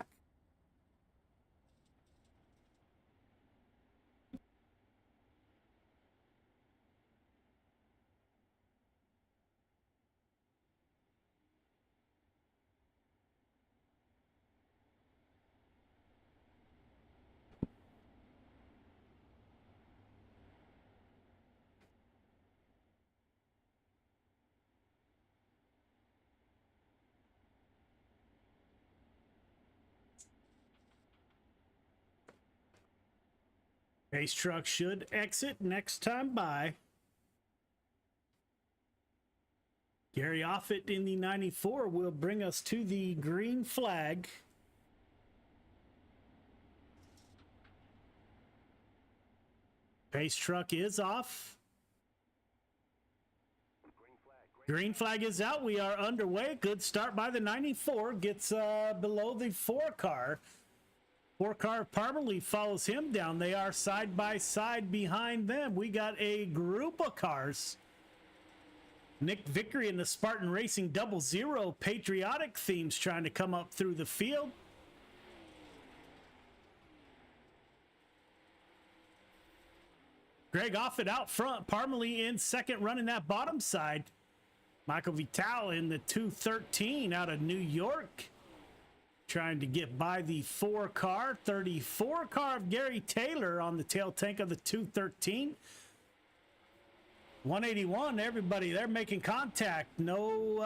Race truck should exit next time by. Gary Offit in the 94 will bring us to the green flag. Pace truck is off. Green flag is out. We are underway. Good start by the 94. Gets below the 4 car. 4 car Parmalee follows him down. They are side by side behind them. We got a group of cars. Nick Vickery in the Spartan Racing 00 patriotic themes trying to come up through the field. Greg Offit out front. Parmalee in second running that bottom side. Michael Vital in the 213 out of New York. Trying to get by the 4 car. 34 car of Gary Taylor on the tail tank of the 213. 181, everybody, they're making contact. No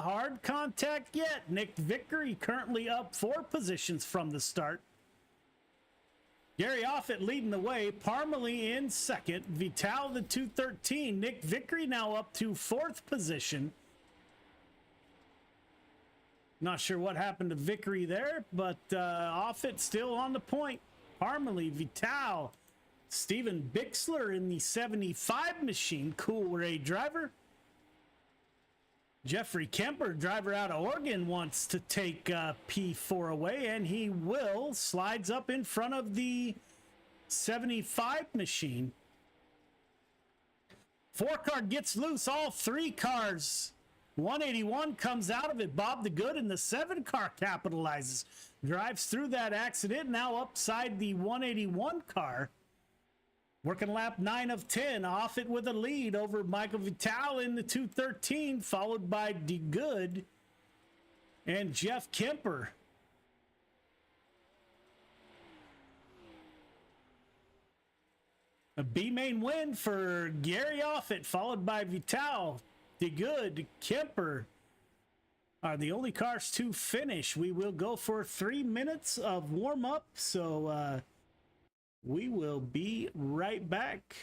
hard contact yet. Nick Vickery currently up 4 positions from the start. Gary Offit leading the way. Parmalee in second. Vital the 213. Nick Vickery now up to 4th position. Not sure what happened to Vickery there, but Offit still on the point. Parmalee, Vital, Stephen Bixler in the 75 machine, CoolRay driver. Jeffrey Kemper, driver out of Oregon, wants to take P4 away, and he will. Slides up in front of the 75 machine. 4 car gets loose, all 3 cars. 181 comes out of it. Bob the Good in the 7 car capitalizes. Drives through that accident, now upside the 181 car. Working lap 9 of 10. Offit with a lead over Michael Vital in the 213, followed by the Good and Jeff Kemper. A B main win for Gary Offit, followed by Vital. The Good, Kemper are the only cars to finish. We will go for 3 minutes of warm-up, so we will be right back.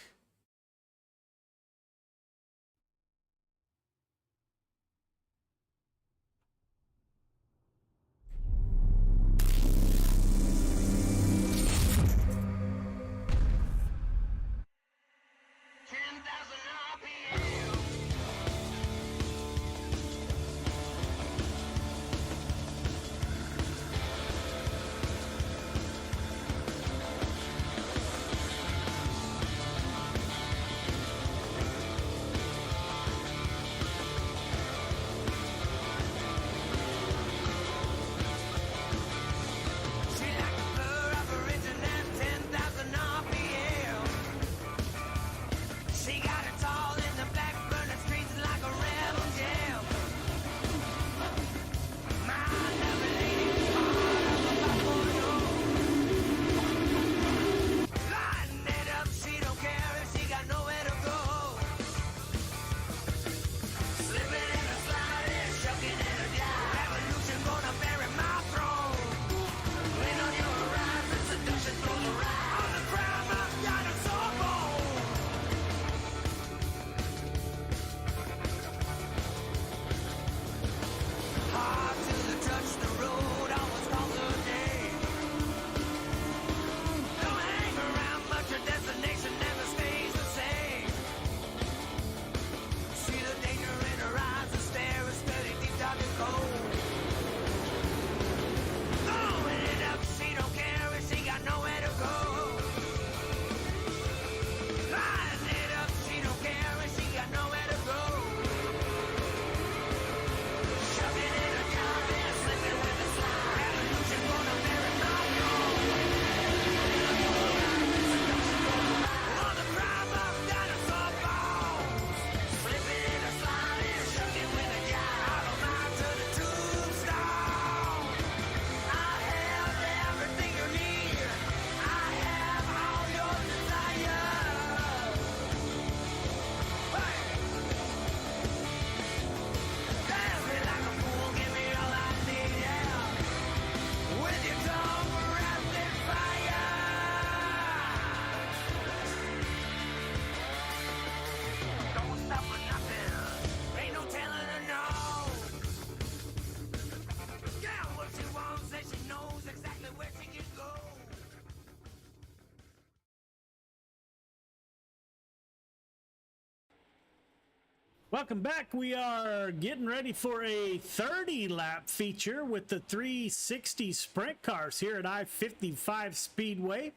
Welcome back. We are getting ready for a 30-lap feature with the 360 sprint cars here at I-55 Speedway.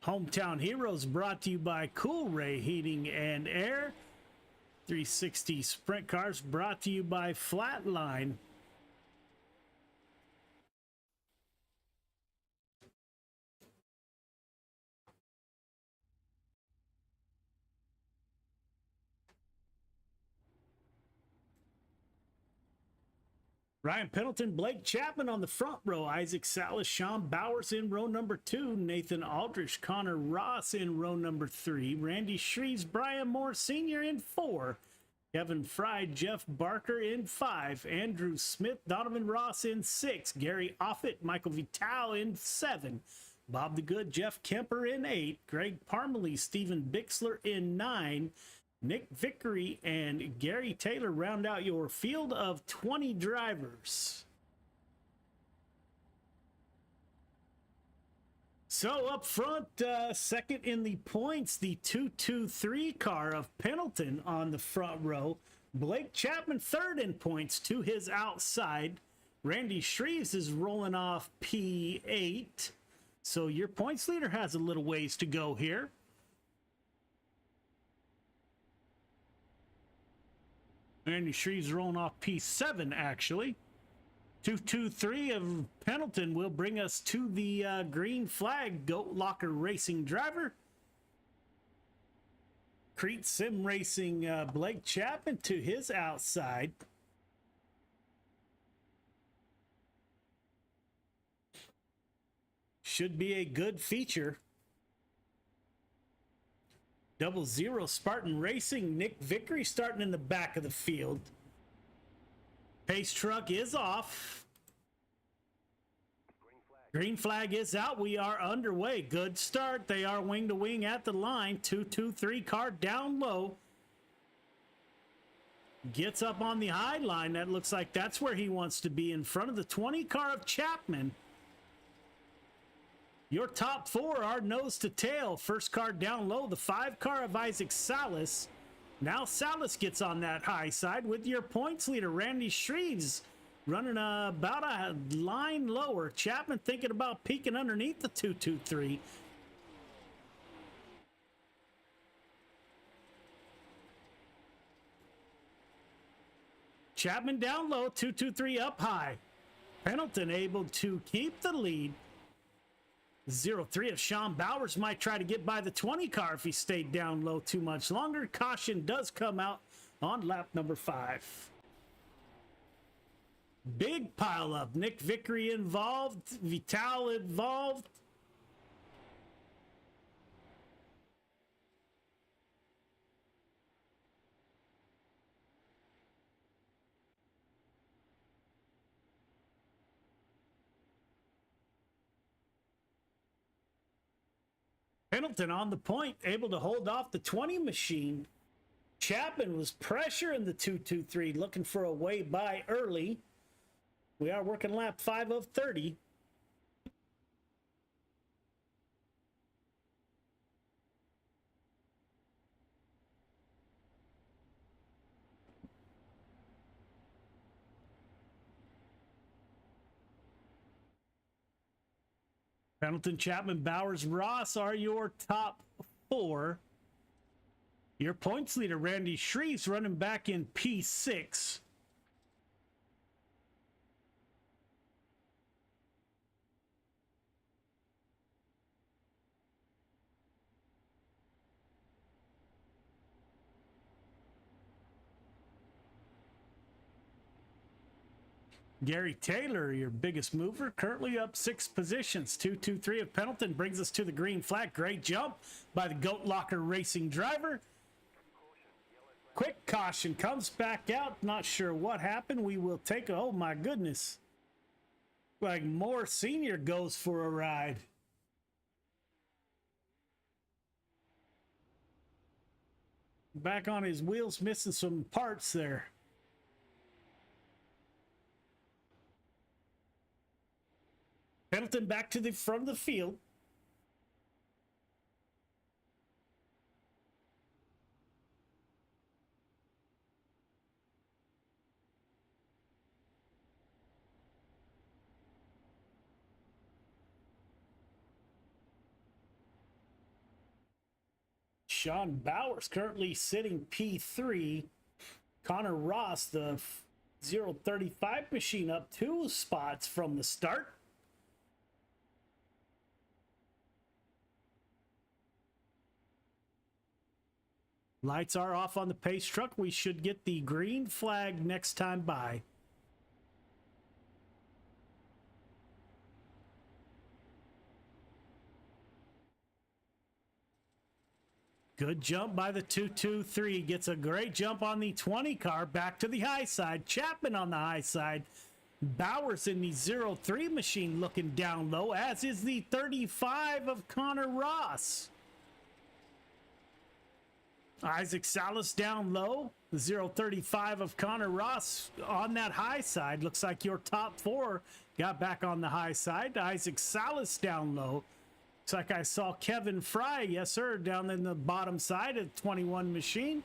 Hometown Heroes brought to you by CoolRay Heating and Air. 360 sprint cars brought to you by Flatline. Ryan Pendleton, Blake Chapman on the front row, Isaac Salas, Sean Bowers in row number 2, Nathan Aldrich, Connor Ross in row number 3, Randy Shreves, Brian Moore Sr. in 4, Kevin Fry, Jeff Barker in 5, Andrew Smith, Donovan Ross in 6, Gary Offit, Michael Vital in 7, Bob the Good, Jeff Kemper in 8, Greg Parmalee, Stephen Bixler in 9, Nick Vickery and Gary Taylor round out your field of 20 drivers. So up front, second in the points, the 223 car of Pendleton on the front row. Blake Chapman third in points to his outside. Randy Shreves is rolling off P8. So your points leader has a little ways to go here. Randy Shreves rolling off P7, actually. 223 of Pendleton will bring us to the green flag Goat Locker Racing driver. Crete Sim Racing Blake Chapman to his outside. Should be a good feature. 00 Spartan Racing, Nick Vickery starting in the back of the field. Pace truck is off. Green flag is out. We are underway. Good start. They are wing to wing at the line. 223 car down low. Gets up on the high line. That looks like that's where he wants to be, in front of the 20 car of Chapman. Your top 4 are nose to tail. First car down low, the 5 car of Isaac Salas. Now Salas gets on that high side with your points leader, Randy Shreves, running about a line lower. Chapman thinking about peeking underneath the 223. Chapman down low, 223 up high. Pendleton able to keep the lead. 03 of Sean Bowers might try to get by the 20 car if he stayed down low too much longer. Caution does come out on lap number 5. Big pile up. Nick Vickery involved. Vital involved. Pendleton on the point, able to hold off the 20 machine. Chapman was pressuring the 223, looking for a way by early. We are working lap 5 of 30. Pendleton, Chapman, Bowers, Ross are your top 4. Your points leader, Randy Shreves, running back in P6. Gary Taylor, your biggest mover, currently up 6 positions. 223 of Pendleton brings us to the green flag. Great jump by the Goat Locker Racing driver. Quick caution comes back out. Not sure what happened. We will take a, oh my goodness. Like Moore Sr. goes for a ride. Back on his wheels, missing some parts there. Pendleton back to the front of the field. Sean Bowers currently sitting P3. Connor Ross, the 035 machine, up 2 spots from the start. Lights are off on the pace truck. We should get the green flag next time by. Good jump by the 223. Gets a great jump on the 20 car. Back to the high side. Chapman on the high side. Bowers in the 03 machine looking down low, as is the 35 of Connor Ross. Isaac Salas down low. The 035 of Connor Ross on that high side. Looks like your top 4 got back on the high side. Isaac Salas down low. Looks like I saw Kevin Fry, yes sir, down in the bottom side of 21 machine.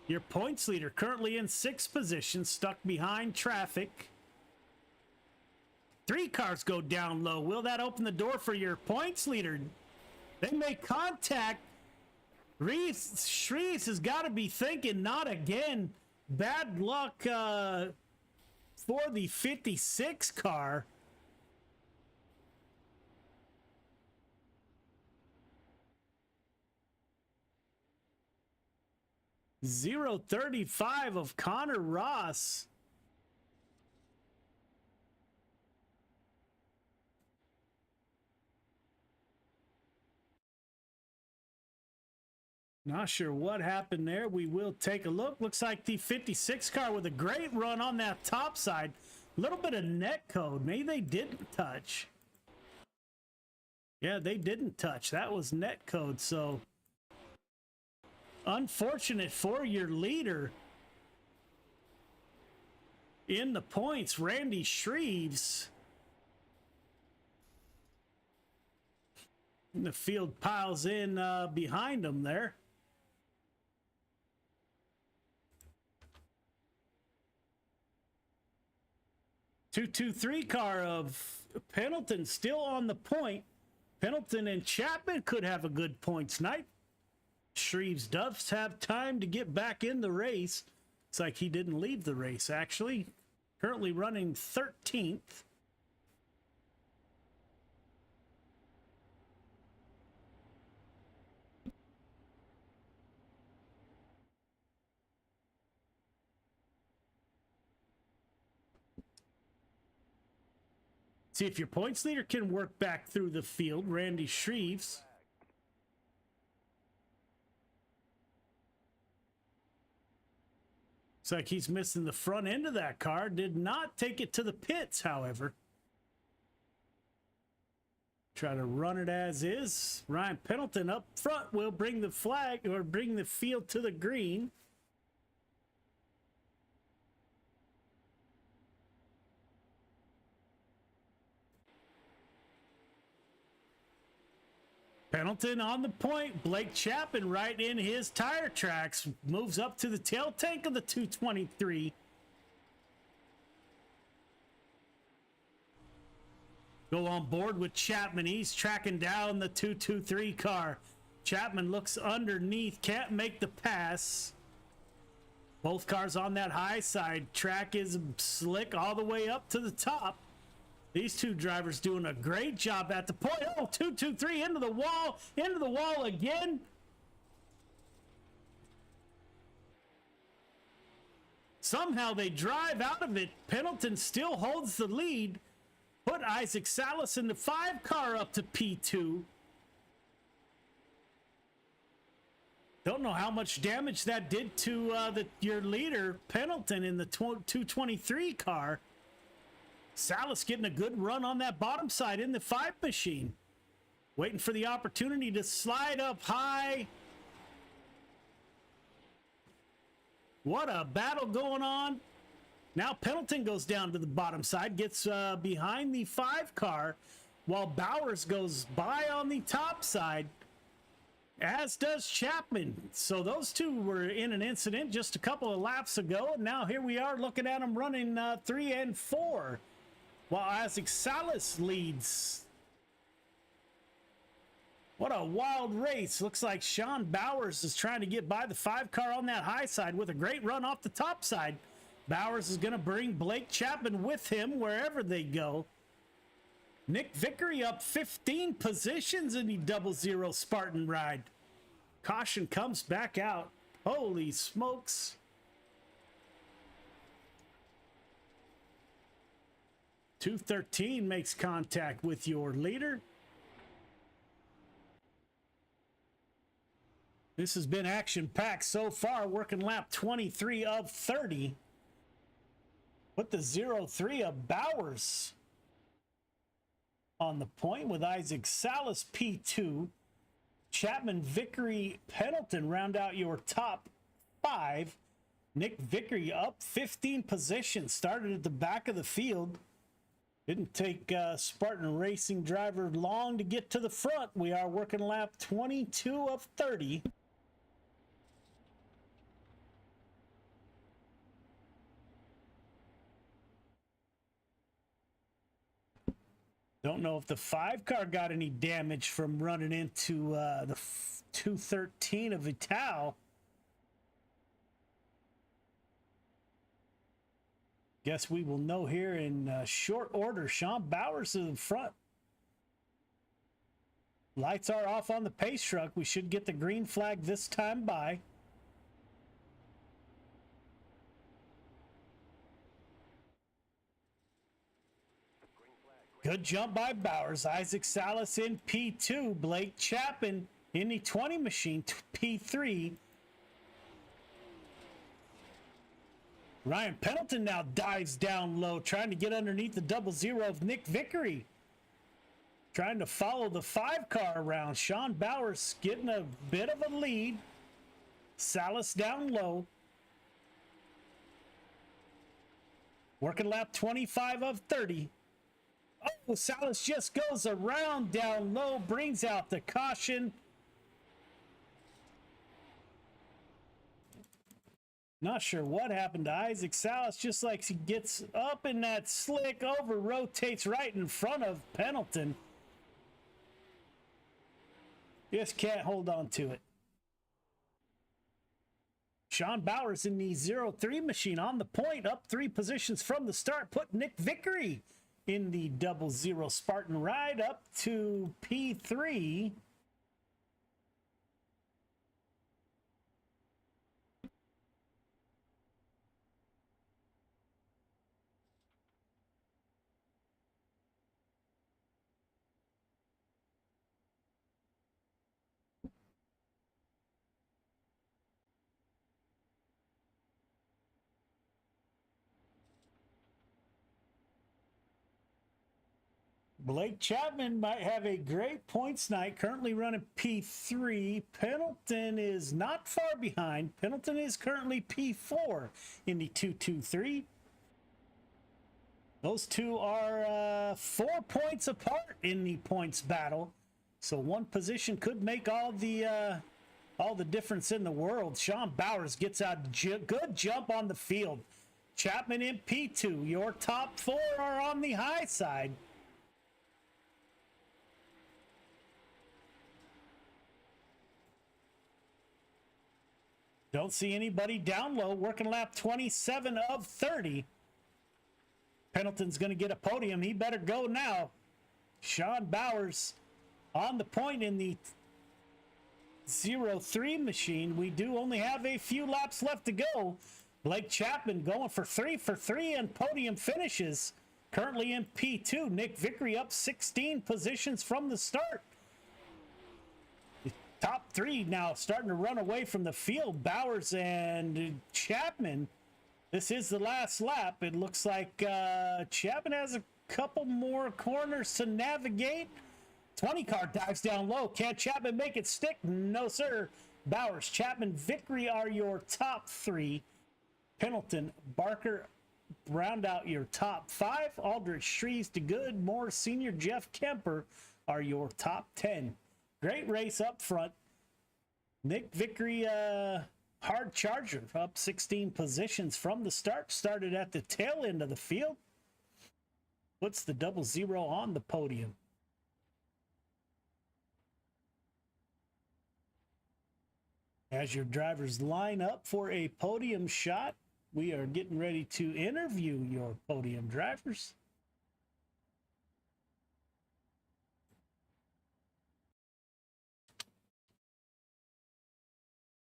Your points leader currently in 6th position, stuck behind traffic. 3 cars go down low. Will that open the door for your points leader? They make contact. Shreves has got to be thinking, not again. Bad luck for the 56 car. .035 of Connor Ross. Not sure what happened there. We will take a look. Looks like the 56 car with a great run on that top side. A little bit of net code. Maybe they didn't touch. Yeah, they didn't touch. That was net code. So unfortunate for your leader in the points, Randy Shreves. The field piles in behind him there. .223 car of Pendleton still on the point. Pendleton and Chapman could have a good points night. Shreves does have time to get back in the race. It's like he didn't leave the race, actually. Currently running 13th. See if your points leader can work back through the field. Randy Shreves. Looks like he's missing the front end of that car. Did not take it to the pits, however. Try to run it as is. Ryan Pendleton up front will bring the flag or bring the field to the green. Pendleton on the point. Blake Chapman right in his tire tracks. Moves up to the tail tank of the 223. Go on board with Chapman. He's tracking down the 223 car. Chapman looks underneath. Can't make the pass. Both cars on that high side. Track is slick all the way up to the top. These two drivers doing a great job at the point. Oh, 223 into the wall again. Somehow they drive out of it. Pendleton still holds the lead. Put Isaac Salas in the 5 car up to P2. Don't know how much damage that did to your leader, Pendleton, in the 223 car. Salas getting a good run on that bottom side in the 5 machine. Waiting for the opportunity to slide up high. What a battle going on. Now Pendleton goes down to the bottom side, gets behind the 5 car, while Bowers goes by on the top side, as does Chapman. So those two were in an incident just a couple of laps ago, and now here we are looking at them running 3 and 4. While Isaac Salas leads What a wild race. Looks like Sean Bowers is trying to get by the 5 car on that high side with a great run off the top side. Bowers is going to bring Blake Chapman with him wherever they go. Nick Vickery up 15 positions in the 00 Spartan ride. Caution comes back out. Holy smokes. .213 makes contact with your leader. This has been action-packed so far, working lap 23 of 30. Put the 03 of Bowers on the point with Isaac Salas P2. Chapman, Vickery, Pendleton round out your top 5. Nick Vickery up 15 positions, started at the back of the field. Didn't take Spartan Racing driver long to get to the front. We are working lap 22 of 30. Don't know if the 5 car got any damage from running into the 213 of Vital. Guess we will know here in short order. Sean Bowers is in front. Lights are off on the pace truck. We should get the green flag this time by. Good jump by Bowers. Isaac Salas in P2. Blake Chapman in the 20 machine, P3. Ryan Pendleton now dives down low, trying to get underneath the 00 of Nick Vickery. Trying to follow the 5 car around. Sean Bowers getting a bit of a lead. Salas down low. Working lap 25 of 30. Oh, Salas just goes around down low, brings out the caution. Not sure what happened to Isaac Salas, just like he gets up in that slick, over rotates right in front of Pendleton. Just can't hold on to it. Sean Bowers in the 03 machine on the point, up 3 positions from the start, put Nick Vickery in the 00 Spartan ride up to P3. Blake Chapman might have a great points night, currently running P3. Pendleton is not far behind. Pendleton is currently P4 in the 223. Those two are 4 points apart in the points battle. So one position could make all the difference in the world. Sean Bowers gets a good jump on the field. Chapman in P2. Your top 4 are on the high side. Don't see anybody down low. Working lap 27 of 30. Pendleton's going to get a podium. He better go now. Sean Bowers on the point in the 03 machine. We do only have a few laps left to go. Blake Chapman going for 3 for 3 and podium finishes. Currently in P2. Nick Vickery up 16 positions from the start. Top 3 now starting to run away from the field. Bowers and Chapman. This is the last lap. It looks like Chapman has a couple more corners to navigate. 20 car dives down low. Can Chapman make it stick? No, sir. Bowers, Chapman, Vickery are your top 3. Pendleton, Barker round out your top 5. Aldrich, Shreves, DeGood, Moore, Senior, Jeff Kemper are your top 10. Great race up front. Nick Vickery, hard charger, up 16 positions from the start. Started at the tail end of the field. Puts the 00 on the podium. As your drivers line up for a podium shot, we are getting ready to interview your podium drivers.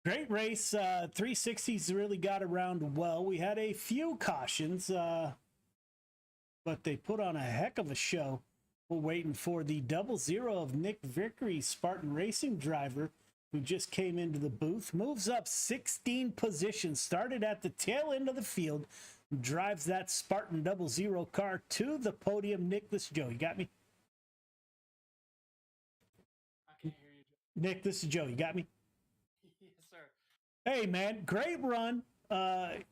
Great race. 360s really got around well. We had a few cautions, but they put on a heck of a show. We're waiting for the 00 of Nick Vickery, Spartan Racing driver, who just came into the booth. Moves up 16 positions, started at the tail end of the field, drives that Spartan 00 car to the podium. Nick, this is Joe. You got me? I can't hear you, Joe. Nick, this is Joe. You got me? Yes, sir. Hey, man, great run.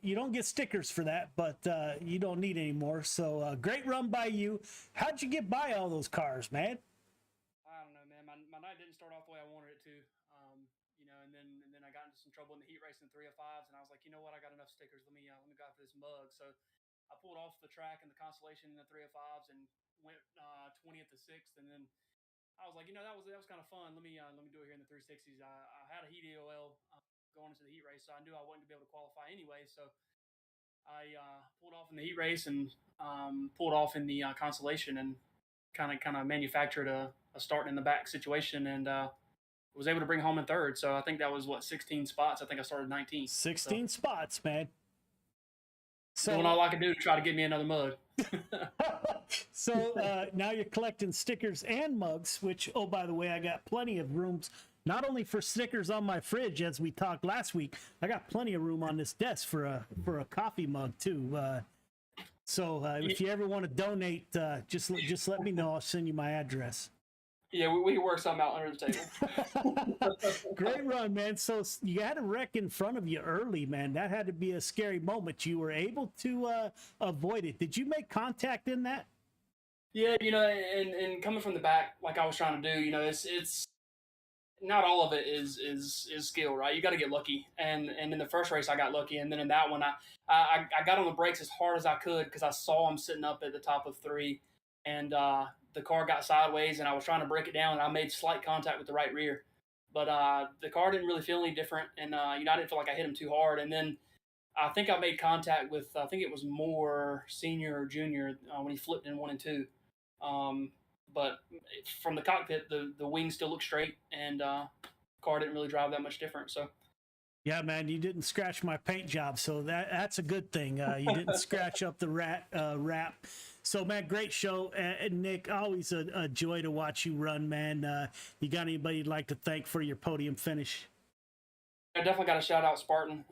You don't get stickers for that, but you don't need any more. So great run by you. How'd you get by all those cars, man? I don't know, man. My night didn't start off the way I wanted it to. And then I got into some trouble in the heat race in 305s, and I was like, you know what? I got enough stickers. Let me go after this mug. So I pulled off the track in the Constellation in the 305s and went 20th to 6th, and then I was like, that was kind of fun. Let me do it here in the 360s. I had a heat EOL going into the heat race, so I knew I wasn't gonna be able to qualify anyway. So I pulled off in the heat race and pulled off in the Constellation and kind of manufactured a starting in the back situation and was able to bring home in third. So I think that was 16 spots. I think I started 19th. 16 spots, man. So doing all I could do to try to get me another mug. So now you're collecting stickers and mugs, which, oh, by the way, I got plenty of rooms, not only for stickers on my fridge, as we talked last week, I got plenty of room on this desk for a coffee mug too. So if you ever want to donate, just let me know. I'll send you my address. Yeah, we can work something out under the table. Great run, man. So you had a wreck in front of you early, man. That had to be a scary moment. You were able to avoid it. Did you make contact in that? Yeah, and coming from the back, like I was trying to do, it's not all of it is skill, right? You got to get lucky. And in the first race, I got lucky, and then in that one, I got on the brakes as hard as I could because I saw him sitting up at the top of 3, and the car got sideways, and I was trying to break it down, and I made slight contact with the right rear, but the car didn't really feel any different, and I didn't feel like I hit him too hard, and then I think I made contact with I think it was Moore Senior or Junior when he flipped in 1 and 2. But from the cockpit, the wings still look straight, and car didn't really drive that much different. So, yeah, man, you didn't scratch my paint job, so that's a good thing. You didn't scratch up the wrap. So, man, great show, and Nick. Always a joy to watch you run, man. You got anybody you'd like to thank for your podium finish? I definitely got to shout out Spartan.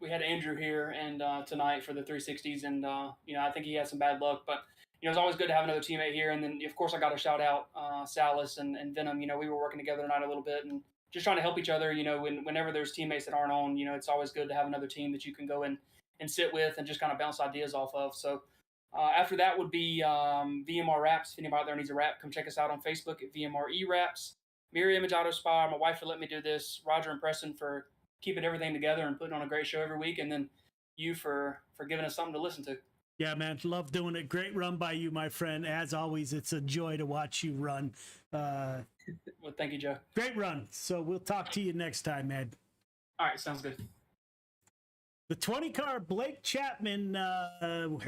We had Andrew here and tonight for the 360s, and I think he had some bad luck, but it's always good to have another teammate here. And then, of course, I got to shout out Salas and Venom. We were working together tonight a little bit and just trying to help each other. Whenever there's teammates that aren't on, it's always good to have another team that you can go and sit with and just kind of bounce ideas off of. So after that would be VMR Wraps. If anybody out there needs a wrap, come check us out on Facebook at VMRE Wraps. Mirror Image Auto Spa, my wife for letting me do this. Roger and Preston for keeping everything together and putting on a great show every week. And then you for giving us something to listen to. Yeah, man, love doing it. Great run by you, my friend. As always, it's a joy to watch you run. Well, thank you, Joe. Great run. So we'll talk to you next time, man. All right, sounds good. The 20 car Blake Chapman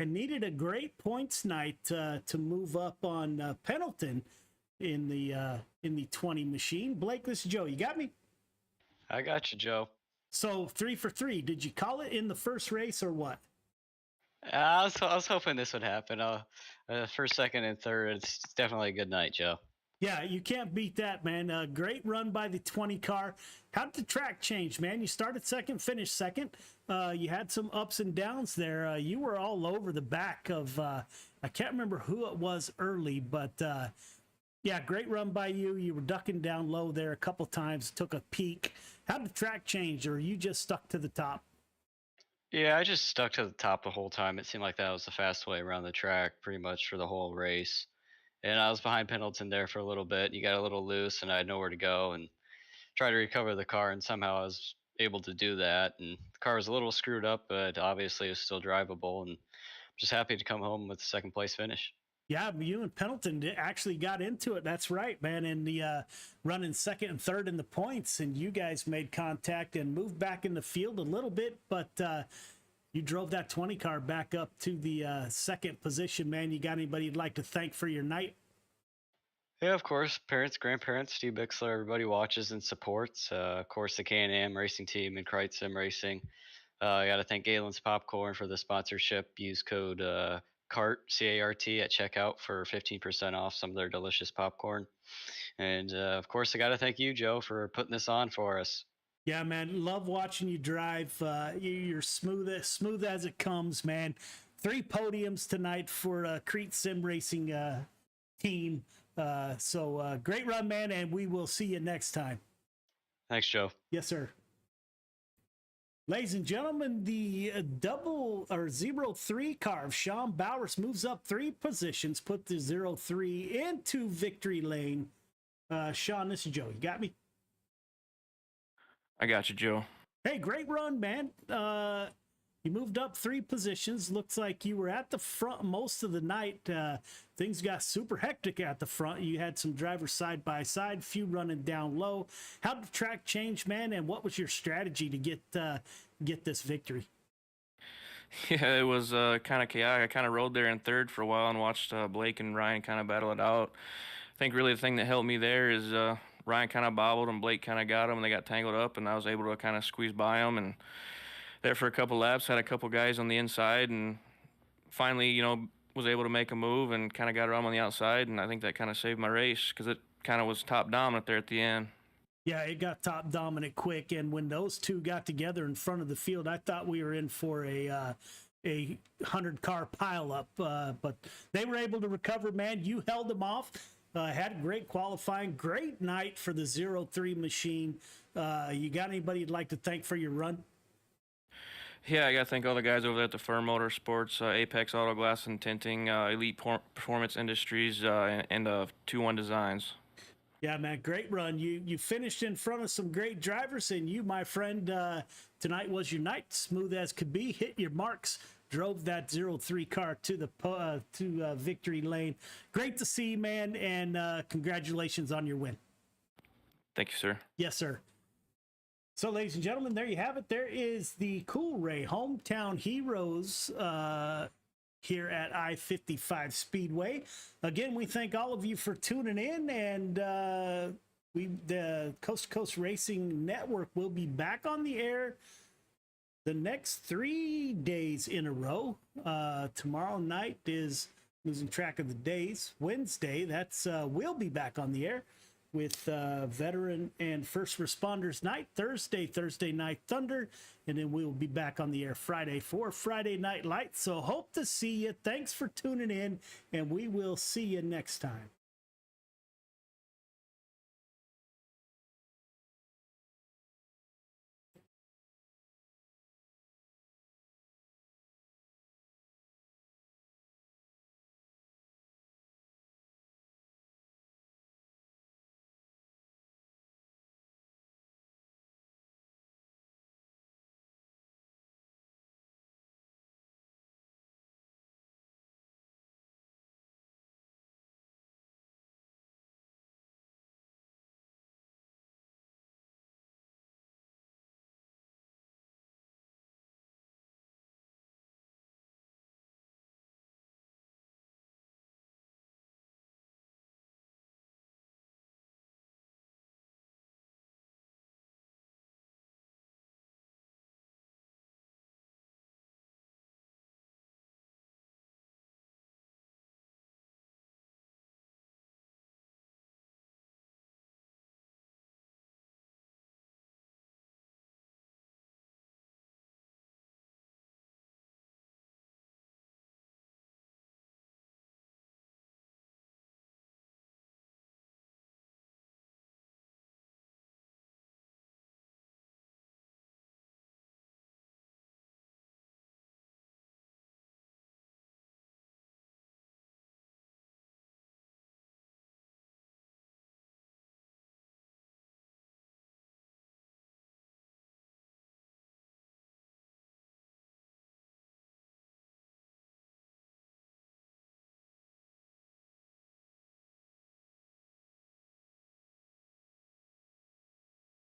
needed a great points night to move up on Pendleton in the 20 machine. Blake, this is Joe. You got me? I got you, Joe. So 3 for 3. Did you call it in the first race or what? I was hoping this would happen. First, second, and third. It's definitely a good night, Joe. Yeah, you can't beat that, man. Great run by the 20 car. How did the track change, man? You started second, finished second. You had some ups and downs there. You were all over the back of, I can't remember who it was early, but yeah, great run by you. You were ducking down low there a couple times, took a peek. How did the track change, or you just stuck to the top? Yeah, I just stuck to the top the whole time. It seemed like that was the fast way around the track pretty much for the whole race. And I was behind Pendleton there for a little bit. He got a little loose, and I had nowhere to go and tried to recover the car, and somehow I was able to do that. And the car was a little screwed up, but obviously it was still drivable, and I'm just happy to come home with a second place finish. Yeah, you and Pendleton actually got into it. That's right, man. And the running second and third in the points, and you guys made contact and moved back in the field a little bit, but you drove that 20 car back up to the second position, man. You got anybody you'd like to thank for your night? Yeah, of course. Parents, grandparents, Steve Bixler, everybody watches and supports. Of course, the Can-Am racing team and Krite Sim Racing. I got to thank Galen's Popcorn for the sponsorship. Use code CART, C-A-R-T, at checkout for 15% off some of their delicious popcorn. And, of course, I got to thank you, Joe, for putting this on for us. Yeah, man, love watching you drive. You're smooth as it comes, man. 3 podiums tonight for Krite Sim Racing team. So great run, man, and we will see you next time. Thanks, Joe. Yes, sir. Ladies and gentlemen, the 03 car of Sean Bowers moves up 3 positions, put the 03 into victory lane. Sean, this is Joe. You got me? I got you, Joe. Hey, great run, man. You moved up 3 positions. Looks like you were at the front most of the night. Things got super hectic at the front. You had some drivers side by side, few running down low. How did the track change, man? And what was your strategy to get this victory? Yeah, it was kind of chaotic. I kind of rode there in third for a while and watched Blake and Ryan kind of battle it out. I think really the thing that helped me there is Ryan kind of bobbled and Blake kind of got him, and they got tangled up, and I was able to kind of squeeze by them. And there for a couple laps, had a couple guys on the inside, and finally, was able to make a move and kind of got around on the outside, and I think that kind of saved my race because it kind of was top dominant there at the end. Yeah, it got top dominant quick, and when those two got together in front of the field, I thought we were in for a 100-car pileup, but they were able to recover, man. You held them off. Had a great qualifying, great night for the 03 machine. You got anybody you'd like to thank for your run? Yeah, I got to thank all the guys over there at the Firm Motorsports, Apex Auto Glass and Tinting, Elite Performance Industries, and 2-1 Designs. Yeah, man, great run. You finished in front of some great drivers, and you, my friend, tonight was your night. Smooth as could be, hit your marks, drove that 03 car to the victory lane. Great to see you, man, and congratulations on your win. Thank you, sir. Yes, sir. So, ladies and gentlemen, there you have it. There is the CoolRay Hometown Heroes here at I-55 Speedway. Again, we thank all of you for tuning in, and the Coast to Coast Racing Network will be back on the air the next 3 days in a row. Tomorrow night is losing track of the days. Wednesday, that's we'll be back on the air with Veteran and First Responders Night. Thursday Night Thunder, and then we'll be back on the air Friday for Friday Night Lights. So hope to see you. Thanks for tuning in, and we will see you next time.